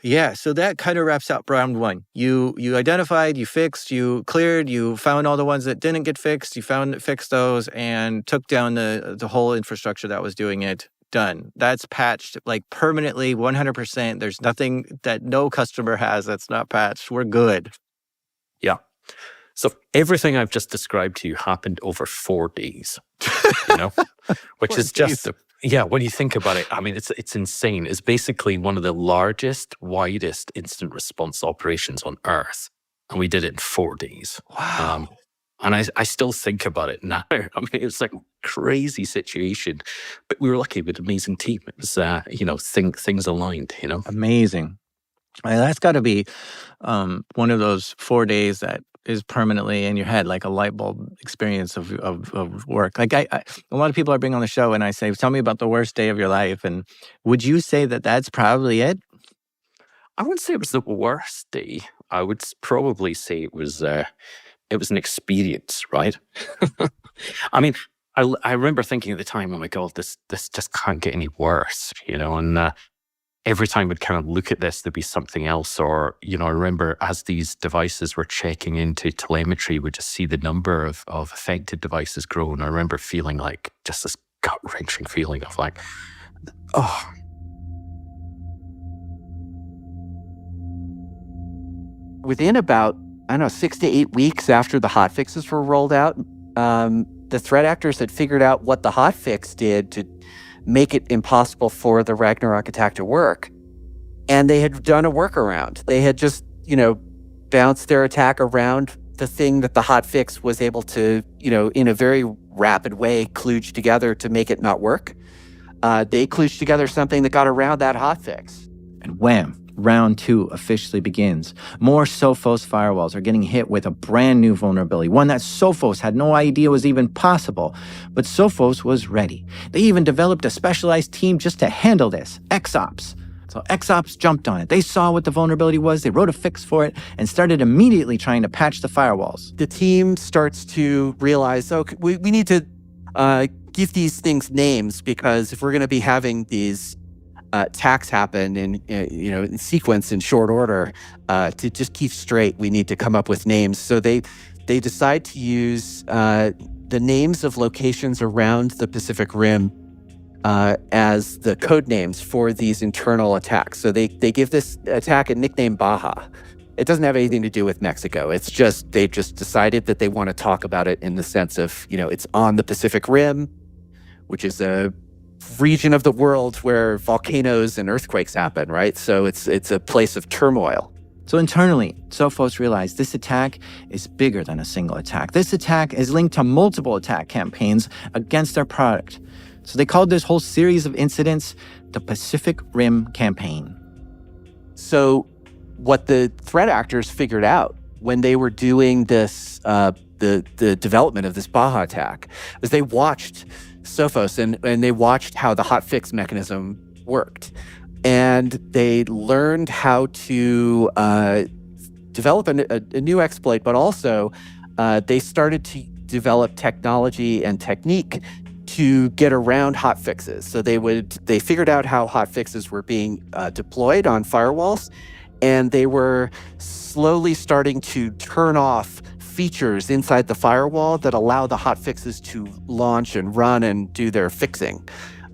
Yeah, so that kind of wraps up round one. You identified, you fixed, you cleared, you found all the ones that didn't get fixed, fixed those, and took down the whole infrastructure that was doing it. Done. That's patched like permanently, 100%. There's nothing that no customer has that's not patched. We're good. Yeah. So everything I've just described to you happened over 4 days, which is just... Yeah, when you think about it, I mean, it's insane. It's basically one of the largest, widest incident response operations on Earth. And we did it in 4 days. Wow. And I still think about it now. I mean, it's like a crazy situation. But we were lucky with an amazing team. It was, things aligned, Amazing. That's got to be one of those 4 days that is permanently in your head, like a light bulb experience of work. Like a lot of people I bring on the show and I say, tell me about the worst day of your life. And would you say that that's probably it? I wouldn't say it was the worst day. I would probably say it was an experience, right? I mean, I remember thinking at the time, oh my God, this just can't get any worse, and every time we'd kind of look at this, there'd be something else. Or, I remember as these devices were checking into telemetry, we'd just see the number of affected devices grow. And I remember feeling like just this gut-wrenching feeling of like, oh. Within about, 6 to 8 weeks after the hotfixes were rolled out, the threat actors had figured out what the hotfix did to make it impossible for the Ragnarok attack to work. And they had done a workaround. They had just, bounced their attack around the thing that the hotfix was able to, in a very rapid way, kludge together to make it not work. They kludged together something that got around that hotfix. And wham! Round 2 officially begins. More Sophos firewalls are getting hit with a brand new vulnerability, one that Sophos had no idea was even possible. But Sophos was ready. They even developed a specialized team just to handle this, XOps. So XOps jumped on it. They saw what the vulnerability was, they wrote a fix for it, and started immediately trying to patch the firewalls. The team starts to realize, we need to give these things names, because if we're going to be having these attacks happen in sequence in short order, to just keep straight, we need to come up with names. So they decide to use the names of locations around the Pacific Rim as the code names for these internal attacks. So they give this attack a nickname Baja. It doesn't have anything to do with Mexico. It's just they just decided that they want to talk about it in the sense of, it's on the Pacific Rim, which is a region of the world where volcanoes and earthquakes happen, right? So it's a place of turmoil. So internally, Sophos realized this attack is bigger than a single attack. This attack is linked to multiple attack campaigns against their product. So they called this whole series of incidents the Pacific Rim Campaign. So what the threat actors figured out when they were doing this, the development of this Baja attack, was they watched Sophos and they watched how the hotfix mechanism worked. And they learned how to develop a new exploit, but also they started to develop technology and technique to get around hotfixes. So they figured out how hotfixes were being deployed on firewalls, and they were slowly starting to turn off features inside the firewall that allow the hotfixes to launch and run and do their fixing.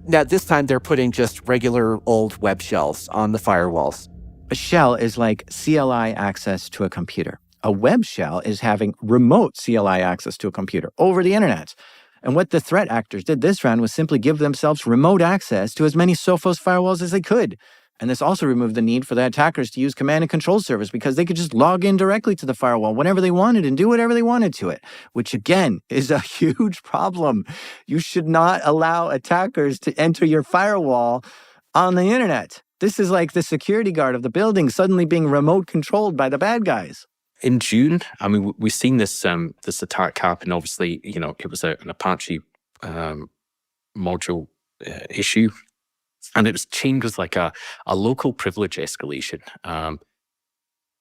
Now, this time they're putting just regular old web shells on the firewalls. A shell is like CLI access to a computer. A web shell is having remote CLI access to a computer over the internet. And what the threat actors did this round was simply give themselves remote access to as many Sophos firewalls as they could. And this also removed the need for the attackers to use command and control servers because they could just log in directly to the firewall whenever they wanted and do whatever they wanted to it, which again is a huge problem. You should not allow attackers to enter your firewall on the internet. This is like the security guard of the building suddenly being remote controlled by the bad guys. In June, I mean, we've seen this attack happen. Obviously, it was an Apache module issue. And it was chained with like a local privilege escalation.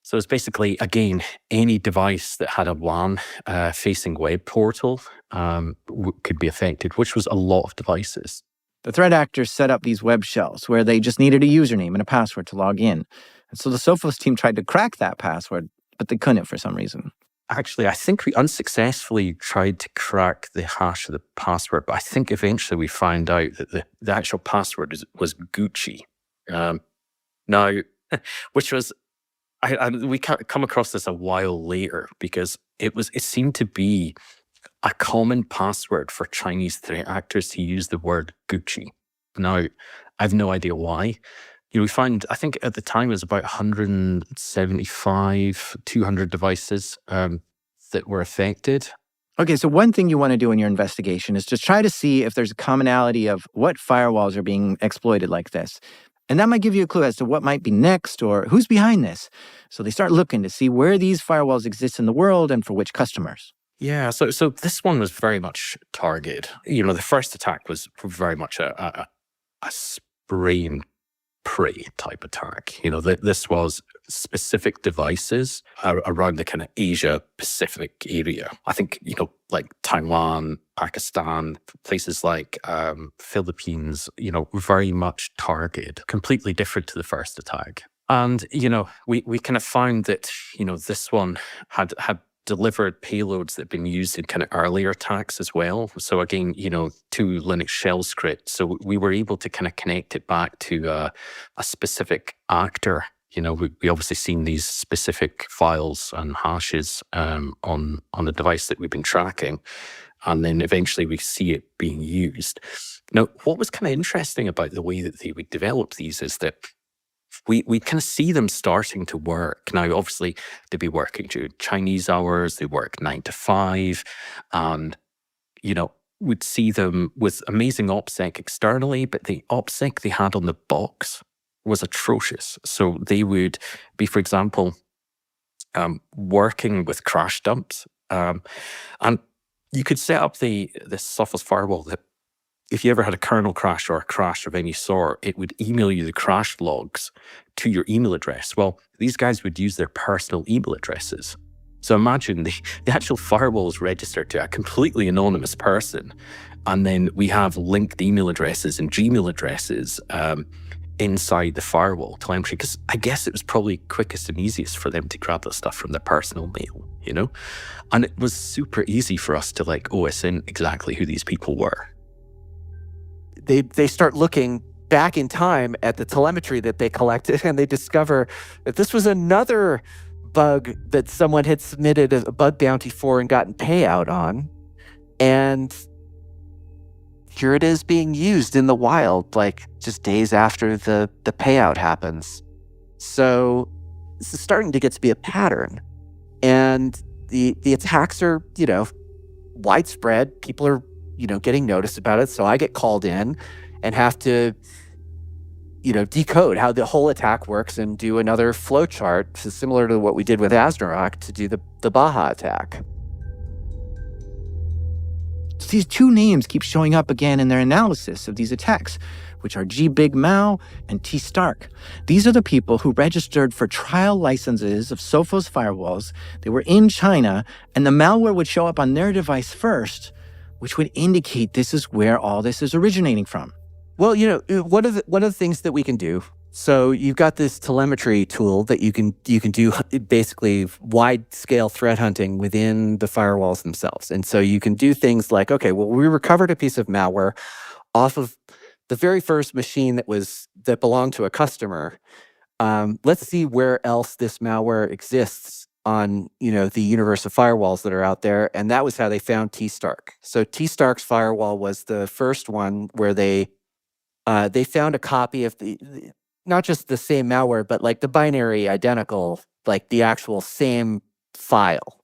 So it's basically, again, any device that had a WAN-facing web portal could be affected, which was a lot of devices. The threat actors set up these web shells where they just needed a username and a password to log in. And so the Sophos team tried to crack that password, but they couldn't for some reason. Actually, I think we unsuccessfully tried to crack the hash of the password, but I think eventually we found out that the actual password was Gucci. Now, which was, we come across this a while later because it seemed to be a common password for Chinese threat actors to use the word Gucci. Now, I have no idea why. We found, I think at the time it was about 175, 200 devices that were affected. Okay, so one thing you want to do in your investigation is to try to see if there's a commonality of what firewalls are being exploited like this. And that might give you a clue as to what might be next or who's behind this. So they start looking to see where these firewalls exist in the world and for which customers. Yeah, so this one was very much targeted. The first attack was very much a spray and pray type attack. This was specific devices around the kind of Asia Pacific area. I think, like Taiwan, Pakistan, places like Philippines, very much targeted, completely different to the first attack. And, we kind of found that, this one had delivered payloads that had been used in kind of earlier attacks as well. So again, to Linux shell script. So we were able to kind of connect it back to a specific actor. We obviously seen these specific files and hashes on the device that we've been tracking. And then eventually we see it being used. Now, what was kind of interesting about the way that we developed these is that we kind of see them starting to work. Now, obviously, they'd be working during Chinese hours, they work 9 to 5, and, we'd see them with amazing OPSEC externally, but the OPSEC they had on the box was atrocious. So they would be, for example, working with crash dumps, and you could set up this Sophos firewall that if you ever had a kernel crash or a crash of any sort, it would email you the crash logs to your email address. Well, these guys would use their personal email addresses. So imagine the actual firewall is registered to a completely anonymous person. And then we have linked email addresses and Gmail addresses inside the firewall telemetry, because I guess it was probably quickest and easiest for them to grab that stuff from their personal mail, And it was super easy for us to OSN exactly who these people were. They start looking back in time at the telemetry that they collected, and they discover that this was another bug that someone had submitted a bug bounty for and gotten payout on. And here it is being used in the wild, just days after the payout happens. So this is starting to get to be a pattern. And the attacks are, widespread. People are getting noticed about it. So I get called in and have to, decode how the whole attack works and do another flow chart similar to what we did with Asnarok to do the Baja attack. So these two names keep showing up again in their analysis of these attacks, which are G. Big Mao and T. Stark. These are the people who registered for trial licenses of Sophos firewalls. They were in China, and the malware would show up on their device first, which would indicate this is where all this is originating from. Well, one of the things that we can do. So you've got this telemetry tool that you can do basically wide scale threat hunting within the firewalls themselves. And so you can do things like, okay, well, we recovered a piece of malware off of the very first machine that belonged to a customer. Let's see where else this malware exists on, the universe of firewalls that are out there. And that was how they found T-Stark. So T-Stark's firewall was the first one where they found a copy of not just the same malware, but like the binary identical, like the actual same file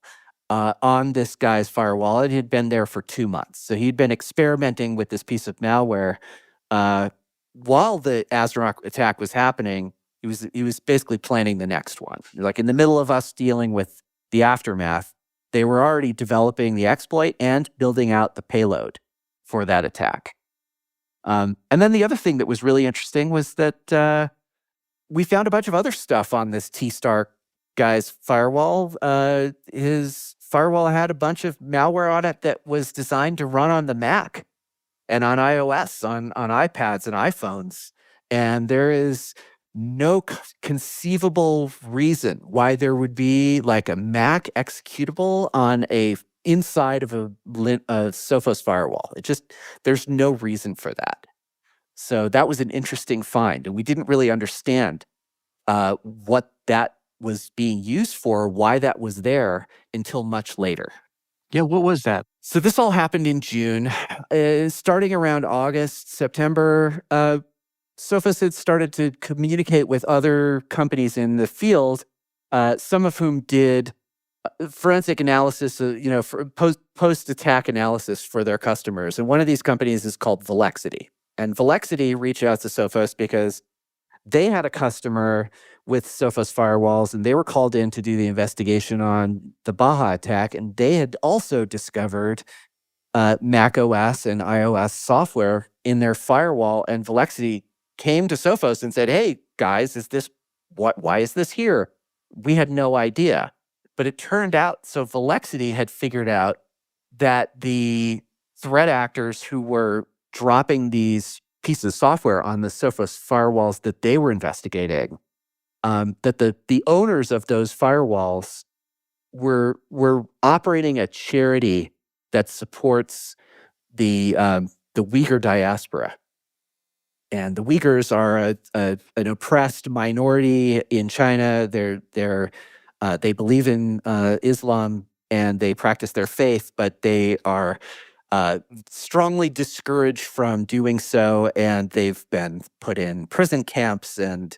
on this guy's firewall. It had been there for 2 months. So he'd been experimenting with this piece of malware while the ASRock attack was happening. He was basically planning the next one. Like in the middle of us dealing with the aftermath, they were already developing the exploit and building out the payload for that attack. And then the other thing that was really interesting was that we found a bunch of other stuff on this T-Stark guy's firewall. His firewall had a bunch of malware on it that was designed to run on the Mac and on iOS, on iPads and iPhones. And there is no conceivable reason why there would be like a Mac executable on inside of a Sophos firewall. There's no reason for that. So that was an interesting find, and we didn't really understand what that was being used for, why that was there until much later. Yeah, what was that? So this all happened in June. Starting around August, September, Sophos had started to communicate with other companies in the field, some of whom did forensic analysis, for post-attack analysis for their customers. And one of these companies is called Velexity. And Velexity reached out to Sophos because they had a customer with Sophos firewalls, and they were called in to do the investigation on the Baja attack. And they had also discovered Mac OS and iOS software in their firewall. And Velexity came to Sophos and said, "Hey, guys, why is this here?" We had no idea. But it turned out, so Velexity had figured out that the threat actors who were dropping these pieces of software on the Sophos firewalls that they were investigating, that the owners of those firewalls were operating a charity that supports the Uyghur diaspora. And the Uyghurs are an oppressed minority in China. They believe in Islam and they practice their faith, but they are strongly discouraged from doing so, and they've been put in prison camps. And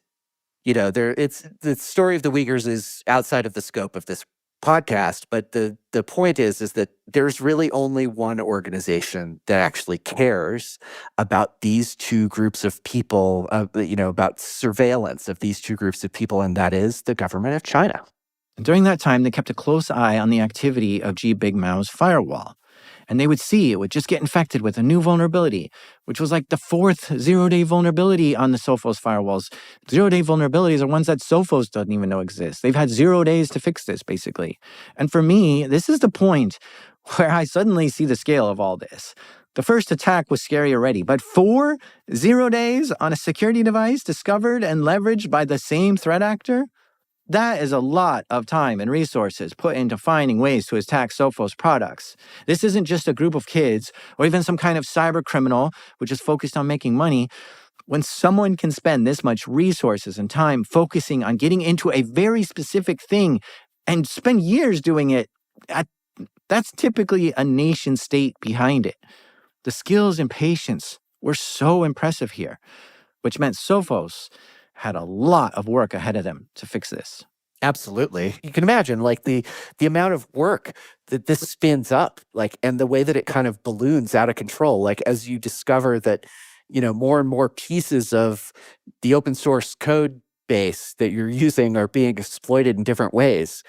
the story of the Uyghurs is outside of the scope of this podcast, but the point is that there's really only one organization that actually cares about these two groups of people, about surveillance of these two groups of people, and that is the government of China. During that time, they kept a close eye on the activity of G. Big Mao's firewall. And they would see it would just get infected with a new vulnerability, which was like the fourth zero-day vulnerability on the Sophos firewalls. Zero-day vulnerabilities are ones that Sophos doesn't even know exist. They've had 0 days to fix this, basically. And for me, this is the point where I suddenly see the scale of all this. The first attack was scary already, but 4 0 days on a security device discovered and leveraged by the same threat actor? That is a lot of time and resources put into finding ways to attack Sophos products. This isn't just a group of kids or even some kind of cyber criminal which is focused on making money. When someone can spend this much resources and time focusing on getting into a very specific thing and spend years doing it, that's typically a nation state behind it. The skills and patience were so impressive here, which meant Sophos had a lot of work ahead of them to fix this. Absolutely. You can imagine like the amount of work that this spins up, like, and the way that it kind of balloons out of control. Like as you discover that, more and more pieces of the open source code base that you're using are being exploited in different ways.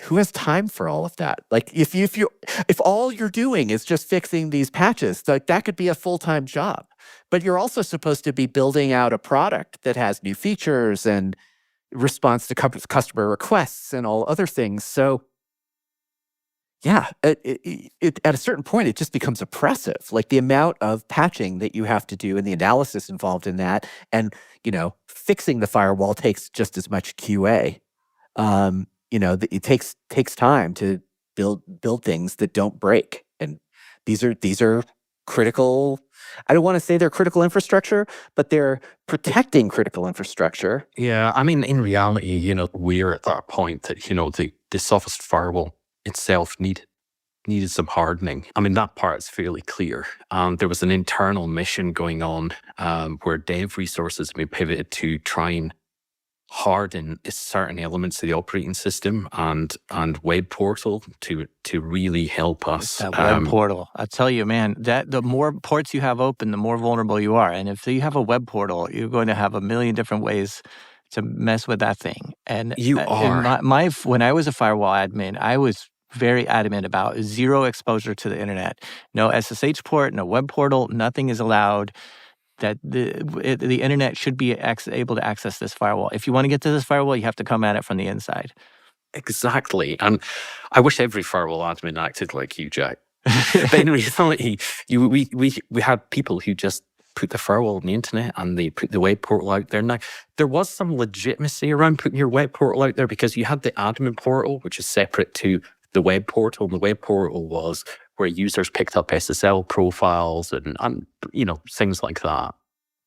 Who has time for all of that? Like if all you're doing is just fixing these patches, like that could be a full-time job. But you're also supposed to be building out a product that has new features and response to customer requests and all other things. So yeah, at a certain point, it just becomes oppressive. Like the amount of patching that you have to do and the analysis involved in that, and fixing the firewall takes just as much QA. It takes time to build things that don't break, and These are critical. I don't want to say they're critical infrastructure, but they're protecting critical infrastructure. Yeah, I mean, in reality, we're at that point that, the Sophos firewall itself needed some hardening. I mean, that part's fairly clear. There was an internal mission going on where dev resources have been pivoted to try and harden certain elements of the operating system and web portal to really help us. That web portal. I tell you, man, that the more ports you have open, the more vulnerable you are. And if you have a web portal, you're going to have a million different ways to mess with that thing. And You are. when I was a firewall admin, I was very adamant about zero exposure to the internet. No SSH port, no web portal, nothing is allowed. That the internet should be able to access this firewall. If you want to get to this firewall, you have to come at it from the inside. Exactly. And I wish every firewall admin acted like you, Jack. But in reality, we had people who just put the firewall on the internet and they put the web portal out there. Now, there was some legitimacy around putting your web portal out there because you had the admin portal, which is separate to the web portal. And the web portal was where users picked up SSL profiles and things like that.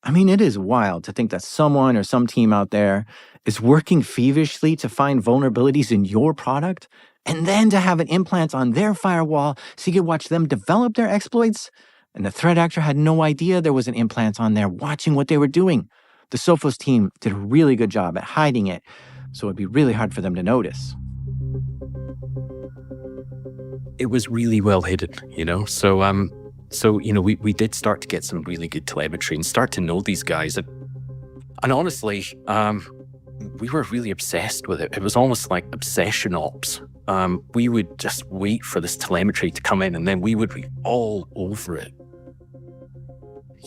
I mean, it is wild to think that someone or some team out there is working feverishly to find vulnerabilities in your product and then to have an implant on their firewall so you can watch them develop their exploits. And the threat actor had no idea there was an implant on there watching what they were doing. The Sophos team did a really good job at hiding it, so it'd be really hard for them to notice. It was really well hidden, So, we did start to get some really good telemetry and start to know these guys. And honestly, we were really obsessed with it. It was almost like obsession ops. We would just wait for this telemetry to come in and then we would be all over it.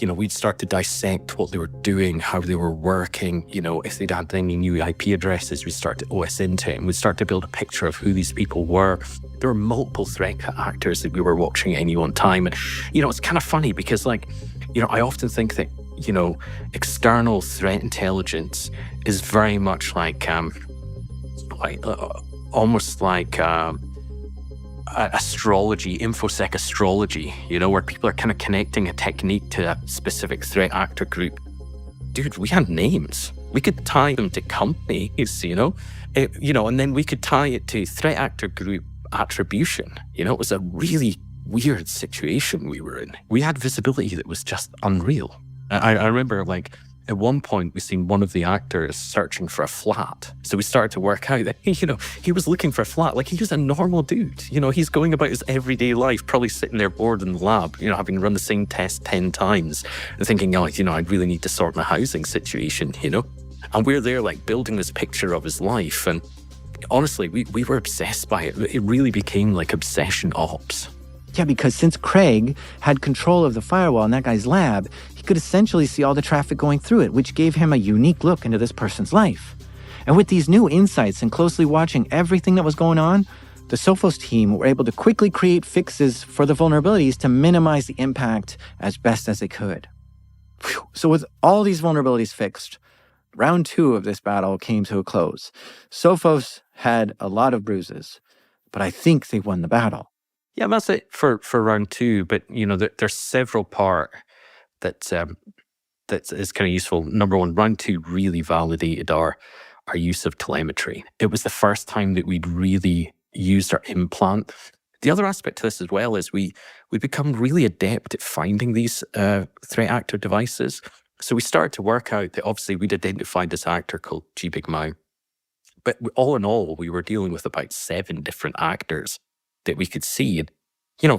We'd start to dissect what they were doing, how they were working. If they'd had any new IP addresses, we'd start to OS into it and we'd start to build a picture of who these people were. There were multiple threat actors that we were watching at any one time. And, it's kind of funny because, I often think that, external threat intelligence is very much almost like astrology, infosec astrology, where people are kind of connecting a technique to a specific threat actor group. Dude, we had names. We could tie them to companies, and then we could tie it to threat actor group attribution. It was a really weird situation we were in. We had visibility that was just unreal. I remember, at one point, we seen one of the actors searching for a flat. So we started to work out that, he was looking for a flat. He was a normal dude. He's going about his everyday life, probably sitting there bored in the lab, having run the same test 10 times and thinking, I really need to sort my housing situation, And we're there, building this picture of his life. And honestly, we were obsessed by it. It really became like obsession ops. Yeah, because since Craig had control of the firewall in that guy's lab, he could essentially see all the traffic going through it, which gave him a unique look into this person's life. And with these new insights and closely watching everything that was going on, the Sophos team were able to quickly create fixes for the vulnerabilities to minimize the impact as best as they could. Whew. So with all these vulnerabilities fixed, round 2 of this battle came to a close. Sophos had a lot of bruises, but I think they won the battle. Yeah, that's it for round 2. But, there's several parts that is kind of useful. Number 1, round 2 really validated our use of telemetry. It was the first time that we'd really used our implant. The other aspect to this as well is we become really adept at finding these threat actor devices. So we started to work out that obviously we'd identified this actor called G Big Mao. But all in all, we were dealing with about 7 different actors that we could see. And,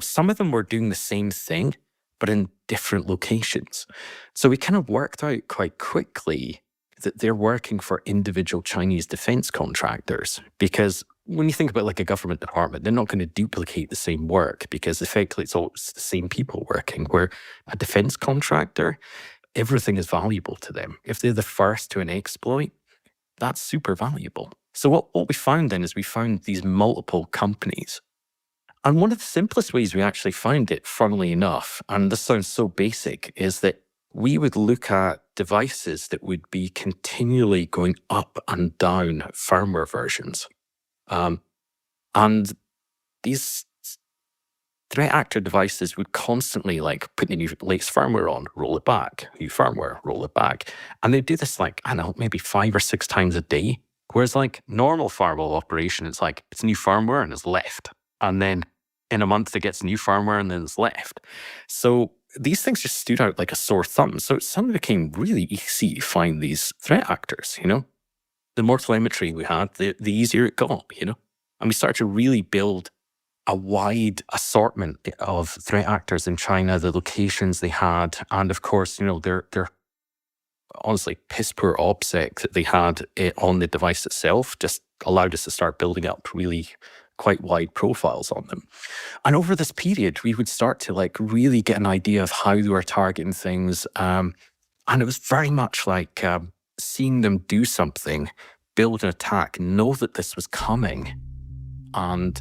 some of them were doing the same thing, but in different locations. So we kind of worked out quite quickly that they're working for individual Chinese defense contractors. Because when you think about a government department, they're not going to duplicate the same work because effectively it's all the same people working. Where a defense contractor, everything is valuable to them. If they're the first to an exploit, that's super valuable. So what we found then is we found these multiple companies. And one of the simplest ways we actually found it, funnily enough, and this sounds so basic, is that we would look at devices that would be continually going up and down firmware versions. And these threat actor devices would constantly like put the new latest firmware on, roll it back, new firmware, roll it back. And they do this like, I don't know, maybe 5 or 6 times a day. Whereas like normal firewall operation, it's like it's new firmware and it's left. And then in a month it gets new firmware and then it's left. So these things just stood out like a sore thumb. So it suddenly became really easy to find these threat actors, you know? The more telemetry we had, the easier it got, you know? And we started to really build a wide assortment of threat actors in China, the locations they had, and of course, you know, their honestly piss poor OPSEC that they had on the device itself just allowed us to start building up really quite wide profiles on them. And over this period, we would start to like really get an idea of how they were targeting things. And it was very much like seeing them do something, build an attack, know that this was coming, and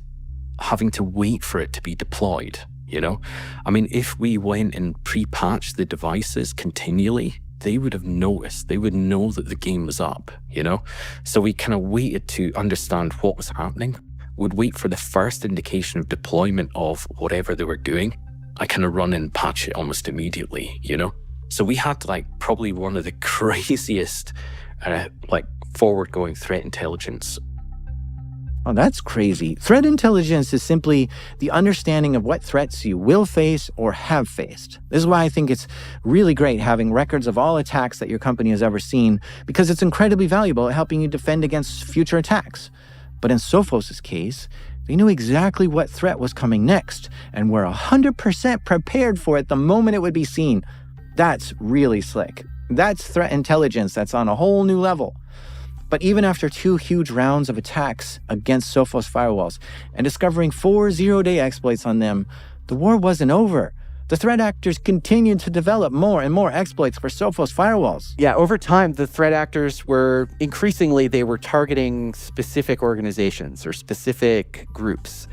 having to wait for it to be deployed, you know? I mean, if we went and pre-patched the devices continually, they would have noticed. They would know that the game was up, you know? So we kind of waited to understand what was happening, would wait for the first indication of deployment of whatever they were doing. I kind of run and patch it almost immediately, you know? So we had like probably one of the craziest like forward-going threat intelligence. Oh, that's crazy. Threat intelligence is simply the understanding of what threats you will face or have faced. This is why I think it's really great having records of all attacks that your company has ever seen, because it's incredibly valuable at helping you defend against future attacks. But in Sophos' case, they knew exactly what threat was coming next and were 100% prepared for it the moment it would be seen. That's really slick. That's threat intelligence that's on a whole new level. But even after 2 huge rounds of attacks against Sophos firewalls and discovering 4 zero-day exploits on them, the war wasn't over. The threat actors continued to develop more and more exploits for Sophos firewalls. Yeah, over time, the threat actors were they were targeting specific organizations or specific groups.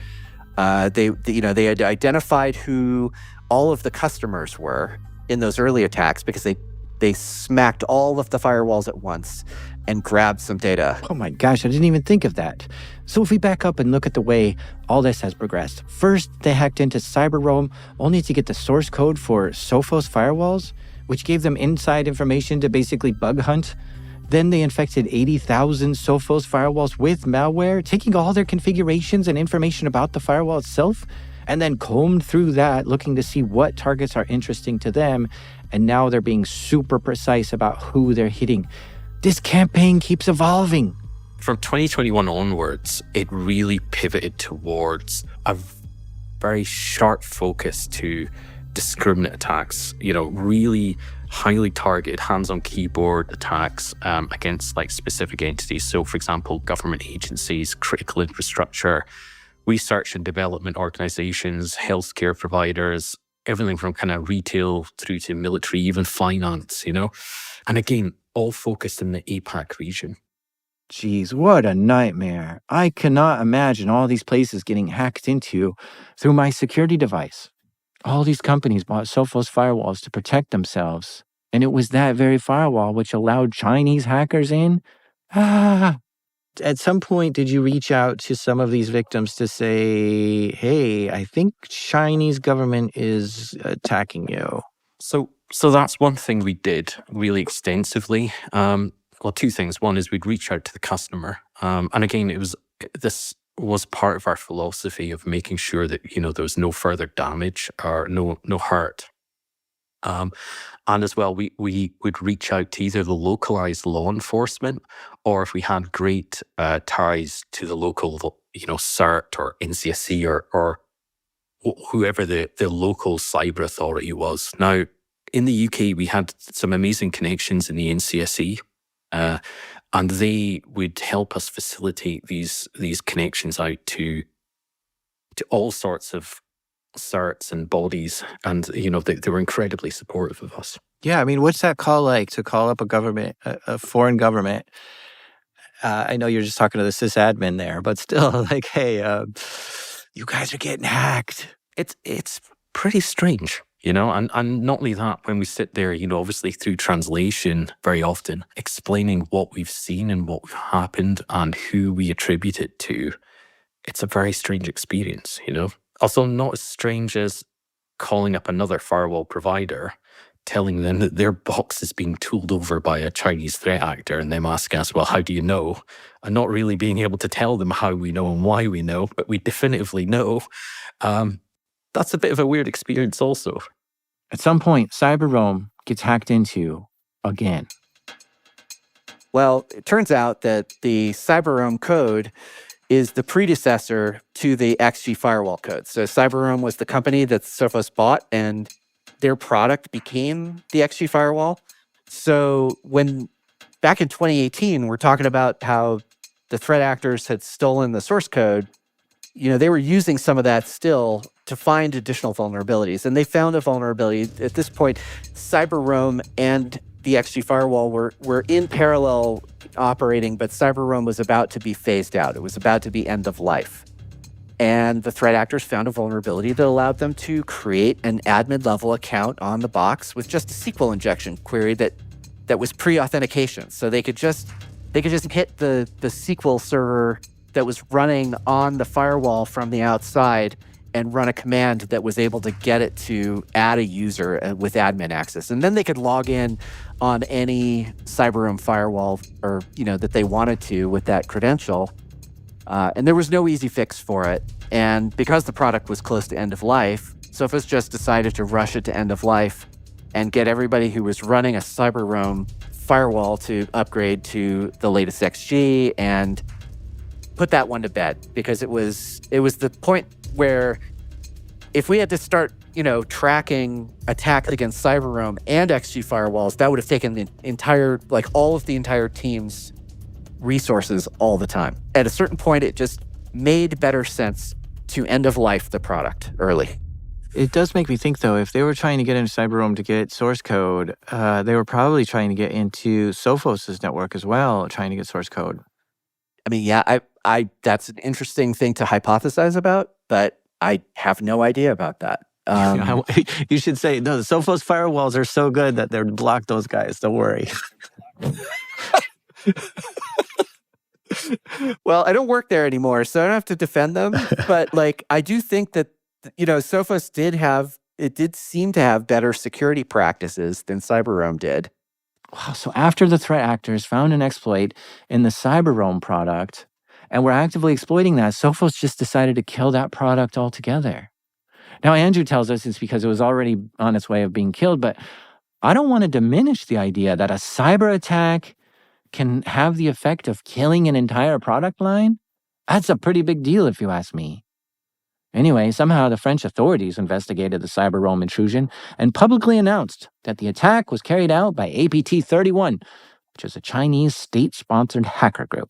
They had identified who all of the customers were in those early attacks because they smacked all of the firewalls at once and grabbed some data. Oh my gosh, I didn't even think of that. So if we back up and look at the way all this has progressed, first they hacked into CyberRoam only to get the source code for Sophos firewalls, which gave them inside information to basically bug hunt. Then they infected 80,000 Sophos firewalls with malware, taking all their configurations and information about the firewall itself, and then combed through that looking to see what targets are interesting to them. And now they're being super precise about who they're hitting. This campaign keeps evolving. From 2021 onwards, it really pivoted towards a very sharp focus to discriminate attacks, you know, really highly targeted hands-on keyboard attacks against like specific entities. So for example, government agencies, critical infrastructure, research and development organizations, healthcare providers, everything from kind of retail through to military, even finance, you know? And again, all focused in the APAC region. Geez, what a nightmare. I cannot imagine all these places getting hacked into through my security device. All these companies bought Sophos firewalls to protect themselves, and it was that very firewall which allowed Chinese hackers in. At some point, did you reach out to some of these victims to say, hey, I think Chinese government is attacking you? So that's one thing we did really extensively. Well, 2 things. One is we'd reach out to the customer. And again, this was part of our philosophy of making sure that, you know, there was no further damage or no hurt. And as well, we would reach out to either the localized law enforcement, or if we had great ties to the local, you know, CERT or NCSC or whoever the local cyber authority was. Now, in the UK, we had some amazing connections in the NCSC, and they would help us facilitate these connections out to all sorts of certs and bodies, and you know they were incredibly supportive of us. Yeah, I mean, what's that call like to call up a government, a foreign government? I know you're just talking to the sysadmin there, but still, like, hey, you guys are getting hacked. It's pretty strange, you know, and not only that, when we sit there, you know, obviously through translation, very often explaining what we've seen and what happened and who we attribute it to, it's a very strange experience, you know. Also, not as strange as calling up another firewall provider, telling them that their box is being tooled over by a Chinese threat actor, and them asking us, well, how do you know? And not really being able to tell them how we know and why we know, but we definitively know. That's a bit of a weird experience also. At some point, CyberRoam gets hacked into again. Well, it turns out that the CyberRoam code is the predecessor to the XG firewall code. So CyberRoam was the company that Sophos bought, and their product became the XG firewall. So when back in 2018, we're talking about how the threat actors had stolen the source code, they were using some of that still to find additional vulnerabilities. And they found a vulnerability. At this point, CyberRoam and the XG firewall were in parallel operating, but CyberRoam was about to be phased out. It was about to be end of life. And the threat actors found a vulnerability that allowed them to create an admin level account on the box with just a SQL injection query that was pre-authentication. So they could just hit the SQL server that was running on the firewall from the outside and run a command that was able to get it to add a user with admin access. And then they could log in on any CyberRoam firewall or, that they wanted to with that credential. And there was no easy fix for it. And because the product was close to end of life, Sophos just decided to rush it to end of life and get everybody who was running a CyberRoam firewall to upgrade to the latest XG and put that one to bed, because it was the point where if we had to start, tracking attacks against CyberRoam and XG firewalls, that would have taken the entire, all of the entire team's resources all the time. At a certain point, it just made better sense to end of life the product early. It does make me think, though, if they were trying to get into CyberRoam to get source code, they were probably trying to get into Sophos' network as well, trying to get source code. I mean, yeah, I that's an interesting thing to hypothesize about, but I have no idea about that. You should say, no, the Sophos firewalls are so good that they'll block those guys. Don't worry. Well, I don't work there anymore, so I don't have to defend them. But I do think that, Sophos did seem to have better security practices than CyberRoam did. Wow. So after the threat actors found an exploit in the CyberRoam product and were actively exploiting that, Sophos just decided to kill that product altogether. Now, Andrew tells us it's because it was already on its way of being killed, but I don't want to diminish the idea that a cyber attack can have the effect of killing an entire product line. That's a pretty big deal, if you ask me. Anyway, somehow the French authorities investigated the CyberRoam intrusion and publicly announced that the attack was carried out by APT-31, which is a Chinese state-sponsored hacker group.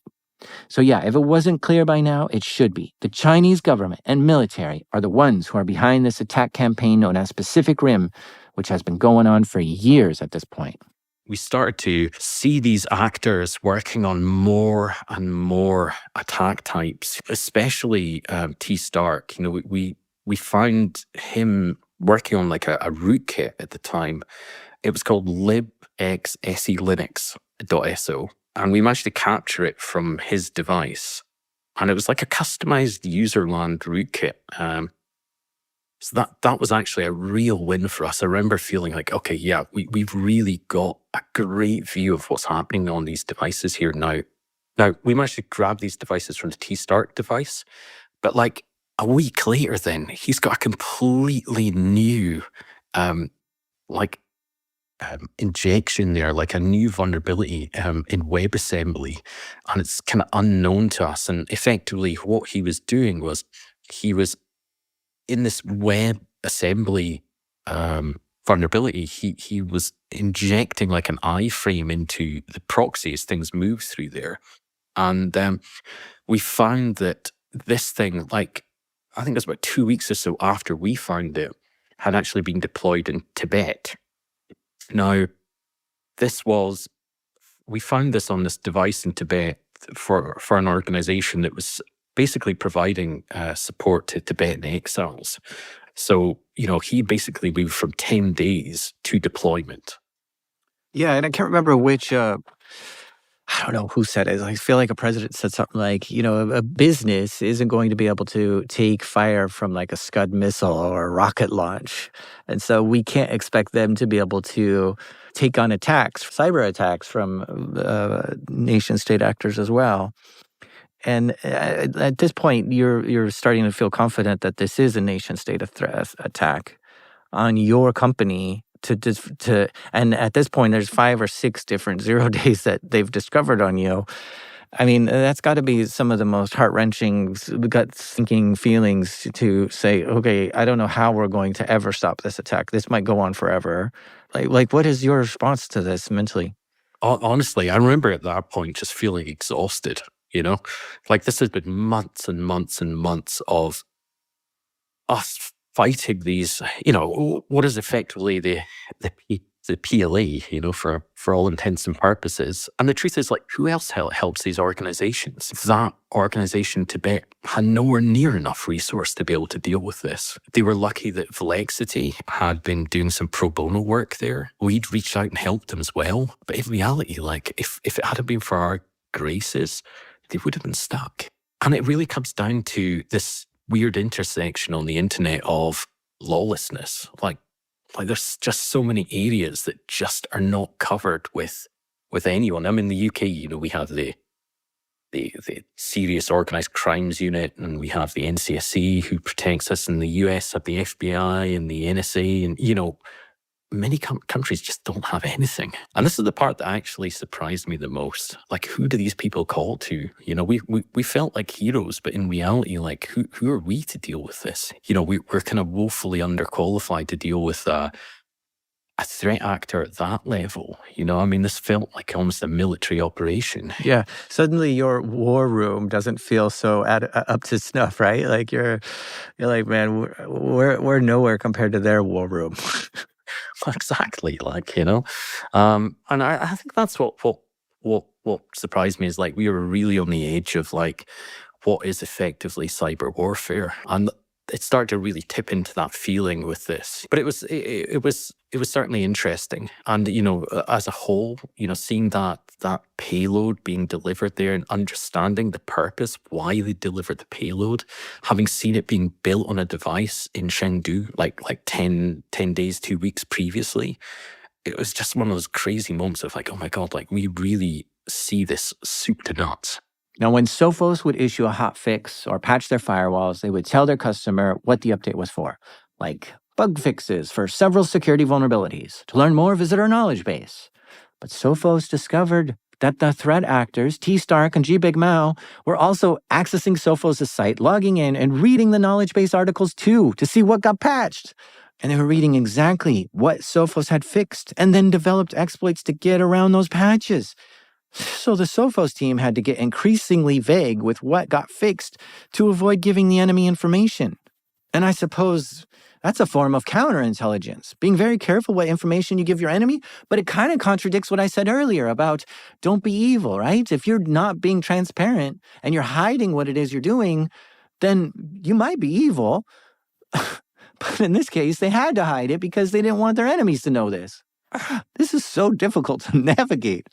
So yeah, if it wasn't clear by now, it should be. The Chinese government and military are the ones who are behind this attack campaign known as Pacific Rim, which has been going on for years at this point. We started to see these actors working on more and more attack types, especially T. Stark. We found him working on a rootkit at the time. It was called libxselinux.so, and we managed to capture it from his device. And it was like a customized userland rootkit. So that was actually a real win for us. I remember feeling like, okay, yeah, we've really got a great view of what's happening on these devices here now. Now, we managed to grab these devices from the T-Start device, but a week later then, he's got a completely new injection there, a new vulnerability in WebAssembly, and it's kind of unknown to us. And effectively, what he was doing was he was in this WebAssembly vulnerability, he was injecting an iframe into the proxy as things move through there. And we found that this thing, I think it was about 2 weeks or so after we found it, had actually been deployed in Tibet. Now, we found this on this device in Tibet for an organization that was basically providing support to Tibetan exiles. So, he basically moved from 10 days to deployment. Yeah, and I can't remember which I don't know who said it. I feel like a president said something like, a business isn't going to be able to take fire from like a Scud missile or a rocket launch. And so we can't expect them to be able to take on attacks, cyber attacks from nation state actors as well. And at this point, you're starting to feel confident that this is a nation state attack on your company and at this point there's 5 or 6 different 0 days that they've discovered on you. I mean, that's got to be some of the most heart-wrenching, gut-sinking feelings to say, okay, I don't know how we're going to ever stop this attack. This might go on forever. Like what is your response to this mentally? Honestly, I remember at that point just feeling exhausted, Like this has been months and months and months of us fighting these, what is effectively the PLA, for all intents and purposes. And the truth is, like, who else helps these organizations? That organization, Tibet, had nowhere near enough resource to be able to deal with this. They were lucky that Velexity had been doing some pro bono work there. We'd reached out and helped them as well. But in reality, like, if it hadn't been for our graces, they would have been stuck. And it really comes down to this weird intersection on the internet of lawlessness. Like there's just so many areas that just are not covered with anyone. I mean, in the UK, we have the Serious Organised Crimes Unit, and we have the NCSC who protects us. In the US, have the FBI and the NSA, and many countries just don't have anything. And this is the part that actually surprised me the most. Like, who do these people call to? We felt like heroes, but in reality, like, who are we to deal with this? We're kind of woefully underqualified to deal with a threat actor at that level. I mean, this felt like almost a military operation. Yeah. Suddenly your war room doesn't feel so up to snuff, right? Like you're like, man, we're nowhere compared to their war room. Exactly, and I think that's what surprised me is, like, we were really on the edge of, like, what is effectively cyber warfare, and it started to really tip into that feeling with this. But it was certainly interesting, and as a whole, seeing that payload being delivered there and understanding the purpose why they delivered the payload, having seen it being built on a device in Chengdu like 10 days, 2 weeks previously, it was just one of those crazy moments of like, oh my God, like, we really see this soup to nuts. Now, when Sophos would issue a hot fix or patch their firewalls, they would tell their customer what the update was for, like bug fixes for several security vulnerabilities. To learn more, visit our knowledge base. But Sophos discovered that the threat actors, T-Stark and G-Big Mao, were also accessing Sophos' site, logging in and reading the knowledge base articles too to see what got patched. And they were reading exactly what Sophos had fixed and then developed exploits to get around those patches. So the Sophos team had to get increasingly vague with what got fixed to avoid giving the enemy information. And I suppose that's a form of counterintelligence, being very careful what information you give your enemy, but it kind of contradicts what I said earlier about don't be evil, right? If you're not being transparent and you're hiding what it is you're doing, then you might be evil. But in this case, they had to hide it because they didn't want their enemies to know this. This is so difficult to navigate.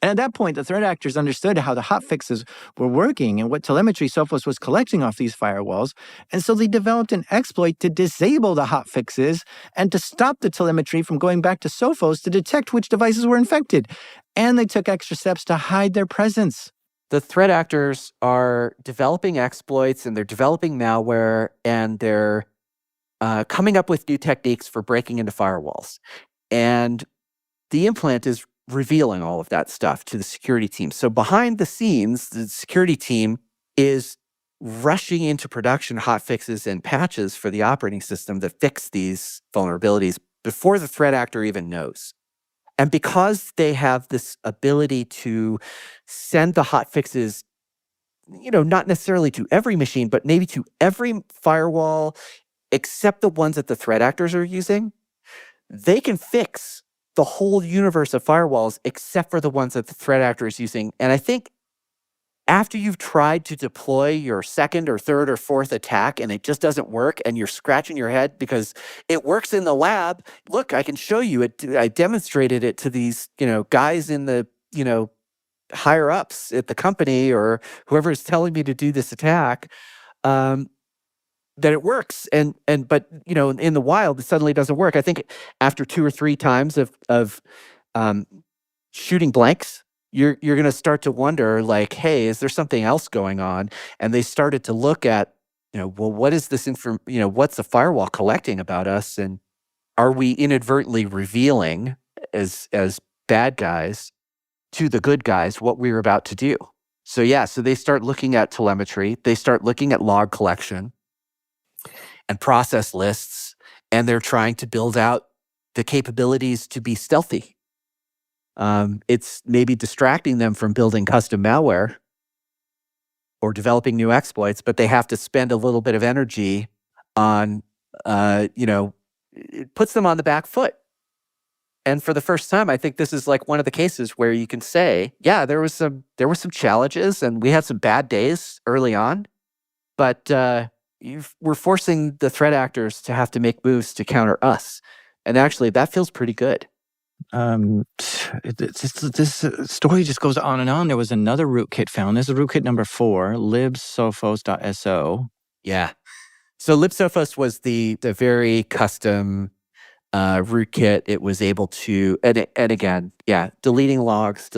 And at that point, the threat actors understood how the hotfixes were working and what telemetry Sophos was collecting off these firewalls, and so they developed an exploit to disable the hotfixes and to stop the telemetry from going back to Sophos to detect which devices were infected. And they took extra steps to hide their presence. The threat actors are developing exploits, and they're developing malware, and they're coming up with new techniques for breaking into firewalls. And the implant is revealing all of that stuff to the security team. So behind the scenes, the security team is rushing into production hotfixes and patches for the operating system that fix these vulnerabilities before the threat actor even knows. And because they have this ability to send the hotfixes, not necessarily to every machine, but maybe to every firewall except the ones that the threat actors are using, they can fix the whole universe of firewalls except for the ones that the threat actor is using. And I think after you've tried to deploy your second or third or fourth attack and it just doesn't work and you're scratching your head because it works in the lab, look, I can show you it. I demonstrated it to these, guys in the, higher ups at the company or whoever is telling me to do this attack, that it works. But in the wild, it suddenly doesn't work. I think after 2 or 3 times of um, shooting blanks, you're going to start to wonder, like, hey, is there something else going on? And they started to look at, well, what is this what's the firewall collecting about us, and are we inadvertently revealing as bad guys to the good guys what we were about to do? So they start looking at telemetry, they start looking at log collection and process lists, and they're trying to build out the capabilities to be stealthy. It's maybe distracting them from building custom malware or developing new exploits, but they have to spend a little bit of energy on, it puts them on the back foot. And for the first time, I think this is like one of the cases where you can say, yeah, there were some challenges and we had some bad days early on, but we're forcing the threat actors to have to make moves to counter us. And actually, that feels pretty good. This story just goes on and on. There was another rootkit found. This is rootkit number 4, libsophos.so. Yeah. So libsophos was the very custom rootkit. It was able to, and again, deleting logs,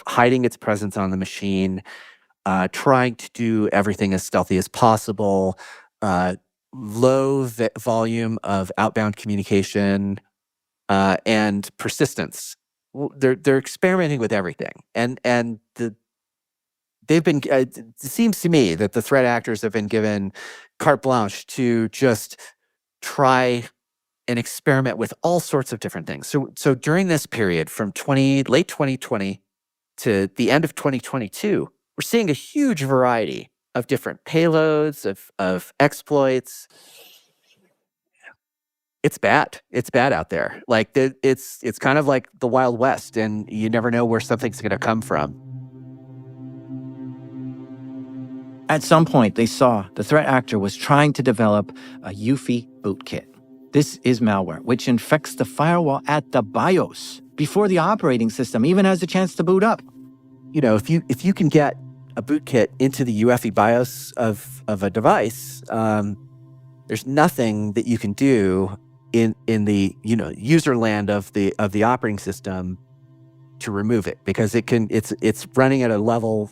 hiding its presence on the machine, trying to do everything as stealthy as possible, low volume of outbound communication, and persistence. They're experimenting with everything, and they've been. It seems to me that the threat actors have been given carte blanche to just try and experiment with all sorts of different things. So during this period, from late 2020 to the end of 2022, we're seeing a huge variety of different payloads, of exploits. It's bad. It's bad out there. Like it's kind of like the Wild West, and you never know where something's going to come from. At some point, they saw the threat actor was trying to develop a UEFI bootkit. This is malware, which infects the firewall at the BIOS before the operating system even has a chance to boot up. If you can get a bootkit into the UEFI BIOS of a device, there's nothing that you can do in the user land of the operating system to remove it, because it's running at a level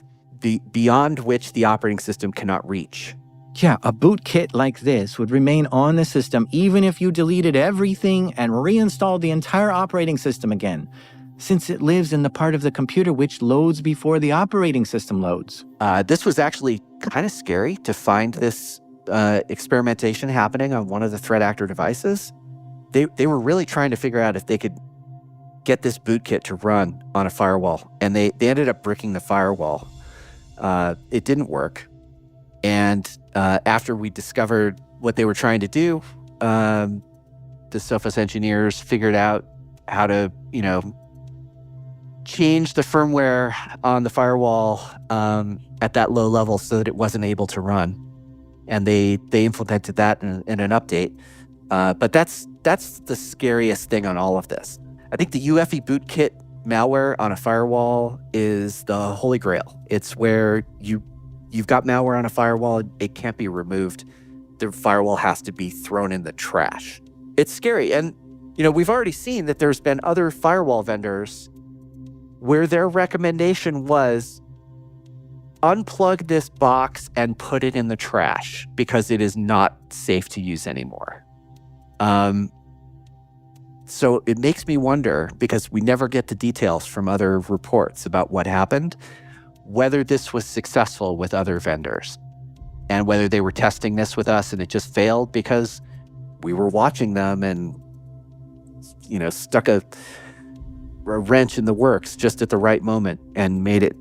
beyond which the operating system cannot reach. Yeah, a bootkit like this would remain on the system even if you deleted everything and reinstalled the entire operating system again, since it lives in the part of the computer which loads before the operating system loads. This was actually kind of scary to find this experimentation happening on one of the threat actor devices. They were really trying to figure out if they could get this bootkit to run on a firewall, and they ended up bricking the firewall. It didn't work. And after we discovered what they were trying to do, the Sophos engineers figured out how to, change the firmware on the firewall at that low level so that it wasn't able to run. And they implemented that in an update. But that's the scariest thing on all of this. I think the UEFI bootkit malware on a firewall is the holy grail. It's where you've got malware on a firewall, it can't be removed. The firewall has to be thrown in the trash. It's scary. And, we've already seen that there's been other firewall vendors where their recommendation was unplug this box and put it in the trash because it is not safe to use anymore. So it makes me wonder, because we never get the details from other reports about what happened, whether this was successful with other vendors and whether they were testing this with us and it just failed because we were watching them and, stuck a wrench in the works just at the right moment and made it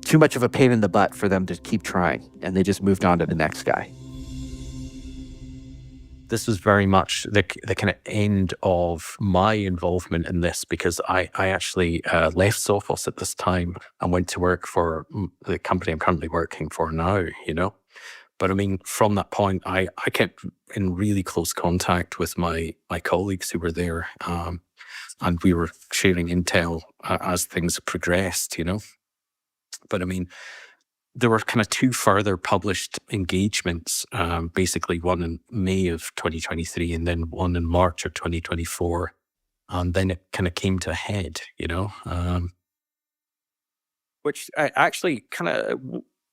too much of a pain in the butt for them to keep trying. And they just moved on to the next guy. This was very much the kind of end of my involvement in this, because I actually left Sophos at this time and went to work for the company I'm currently working for now, But I mean, from that point, I kept in really close contact with my colleagues who were there, and we were sharing intel as things progressed, But I mean, there were kind of two further published engagements, basically one in May of 2023 and then one in March of 2024. And then it kind of came to a head, which actually kind of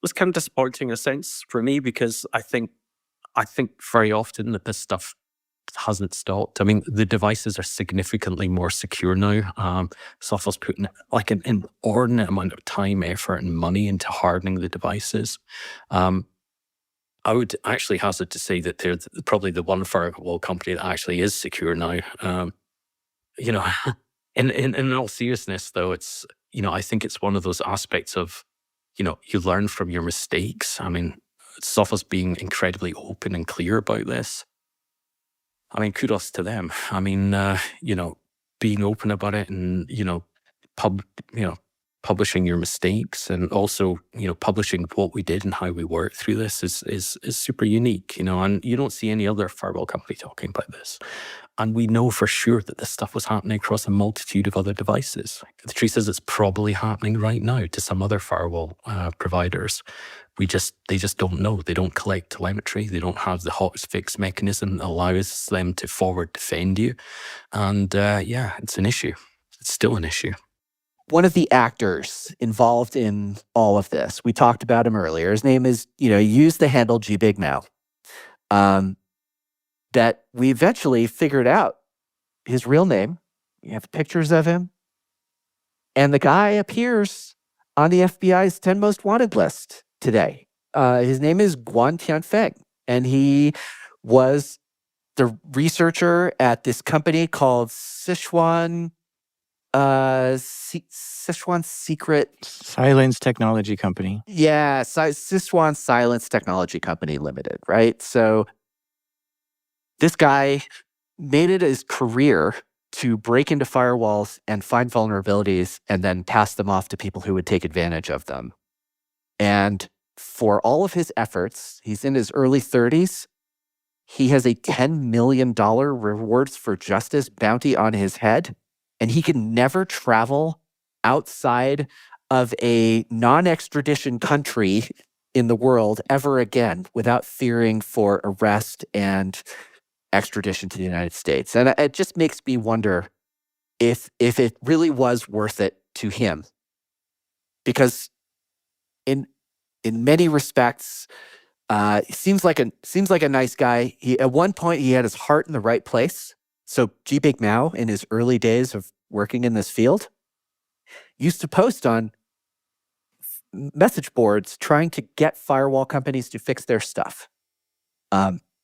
was kind of disappointing in a sense for me, because I think very often that this stuff hasn't stopped. I mean, the devices are significantly more secure now. Sophos put in like an inordinate amount of time, effort, and money into hardening the devices. I would actually hazard to say that they're probably the one firewall company that actually is secure now. In all seriousness, though, it's I think it's one of those aspects of you learn from your mistakes. I mean, Sophos being incredibly open and clear about this. I mean, kudos to them. I mean, being open about it and, publishing your mistakes and also, publishing what we did and how we worked through this is super unique, and you don't see any other firewall company talking about this. And we know for sure that this stuff was happening across a multitude of other devices. The truth is it's probably happening right now to some other firewall providers. They just don't know. They don't collect telemetry. They don't have the hot fix mechanism that allows them to forward defend you. And it's an issue. It's still an issue. One of the actors involved in all of this, we talked about him earlier. His name is, he used the handle gbignow. That we eventually figured out his real name. You have pictures of him. And the guy appears on the FBI's 10 most wanted list today. His name is Guan Tianfeng, and he was the researcher at this company called Sichuan Secret Silence Technology Company. Yeah, Sichuan Silence Technology Company Limited, right? So this guy made it his career to break into firewalls and find vulnerabilities and then pass them off to people who would take advantage of them. And for all of his efforts, he's in his early 30s. He has a $10 million rewards for justice bounty on his head, and he can never travel outside of a non-extradition country in the world ever again without fearing for arrest and extradition to the United States. And it just makes me wonder if it really was worth it to him. Because in many respects, he seems like a nice guy. At one point, he had his heart in the right place. So gbignow, in his early days of working in this field, used to post on message boards trying to get firewall companies to fix their stuff.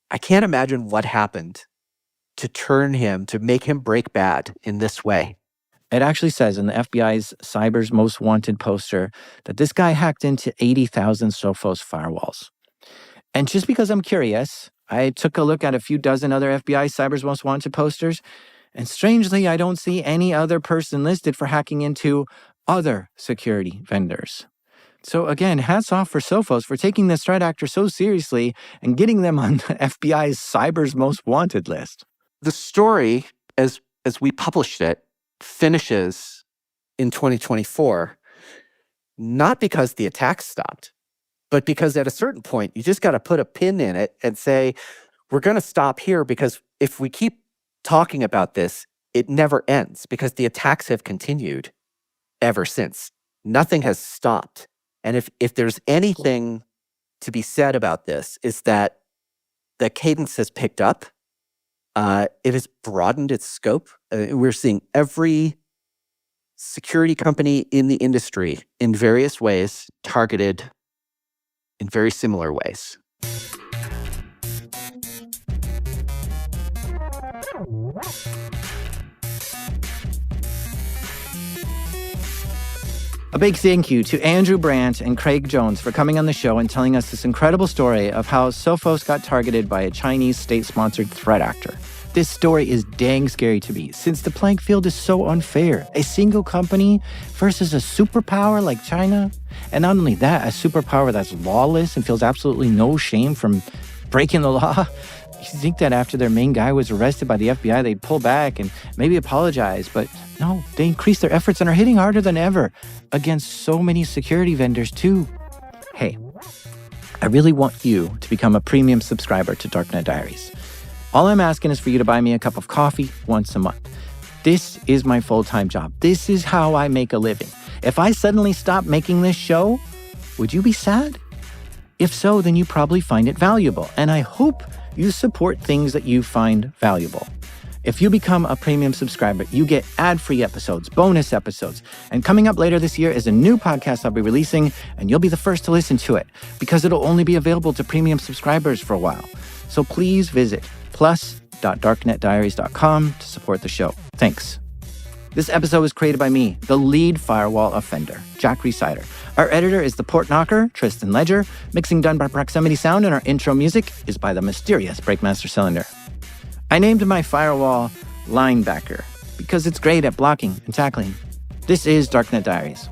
I can't imagine what happened to make him break bad in this way. It actually says in the FBI's Cyber's Most Wanted poster that this guy hacked into 80,000 Sophos firewalls. And just because I'm curious, I took a look at a few dozen other FBI Cyber's Most Wanted posters, and strangely, I don't see any other person listed for hacking into other security vendors. So again, hats off for Sophos for taking this threat actor so seriously and getting them on the FBI's Cyber's Most Wanted list. The story, as we published it, finishes in 2024, not because the attack stopped, but because at a certain point, you just got to put a pin in it and say, we're going to stop here, because if we keep talking about this, it never ends, because the attacks have continued ever since. Nothing has stopped. And if there's anything to be said about this, is that the cadence has picked up. It has broadened its scope. We're seeing every security company in the industry in various ways targeted in very similar ways. A big thank you to Andrew Brandt and Craig Jones for coming on the show and telling us this incredible story of how Sophos got targeted by a Chinese state-sponsored threat actor. This story is dang scary to me, since the playing field is so unfair. A single company versus a superpower like China. And not only that, a superpower that's lawless and feels absolutely no shame from breaking the law. You think that after their main guy was arrested by the FBI, they'd pull back and maybe apologize, but no, they increased their efforts and are hitting harder than ever against so many security vendors too. Hey, I really want you to become a premium subscriber to Darknet Diaries. All I'm asking is for you to buy me a cup of coffee once a month. This is my full-time job. This is how I make a living. If I suddenly stop making this show, would you be sad? If so, then you probably find it valuable, and I hope you support things that you find valuable. If you become a premium subscriber, you get ad-free episodes, bonus episodes, and coming up later this year is a new podcast I'll be releasing, and you'll be the first to listen to it because it'll only be available to premium subscribers for a while. So please visit plus.darknetdiaries.com to support the show. Thanks. This episode was created by me, the lead firewall offender, Jack Resider. Our editor is the Port Knocker, Tristan Ledger. Mixing done by Proximity Sound, and our intro music is by the mysterious Breakmaster Cylinder. I named my firewall Linebacker because it's great at blocking and tackling. This is Darknet Diaries.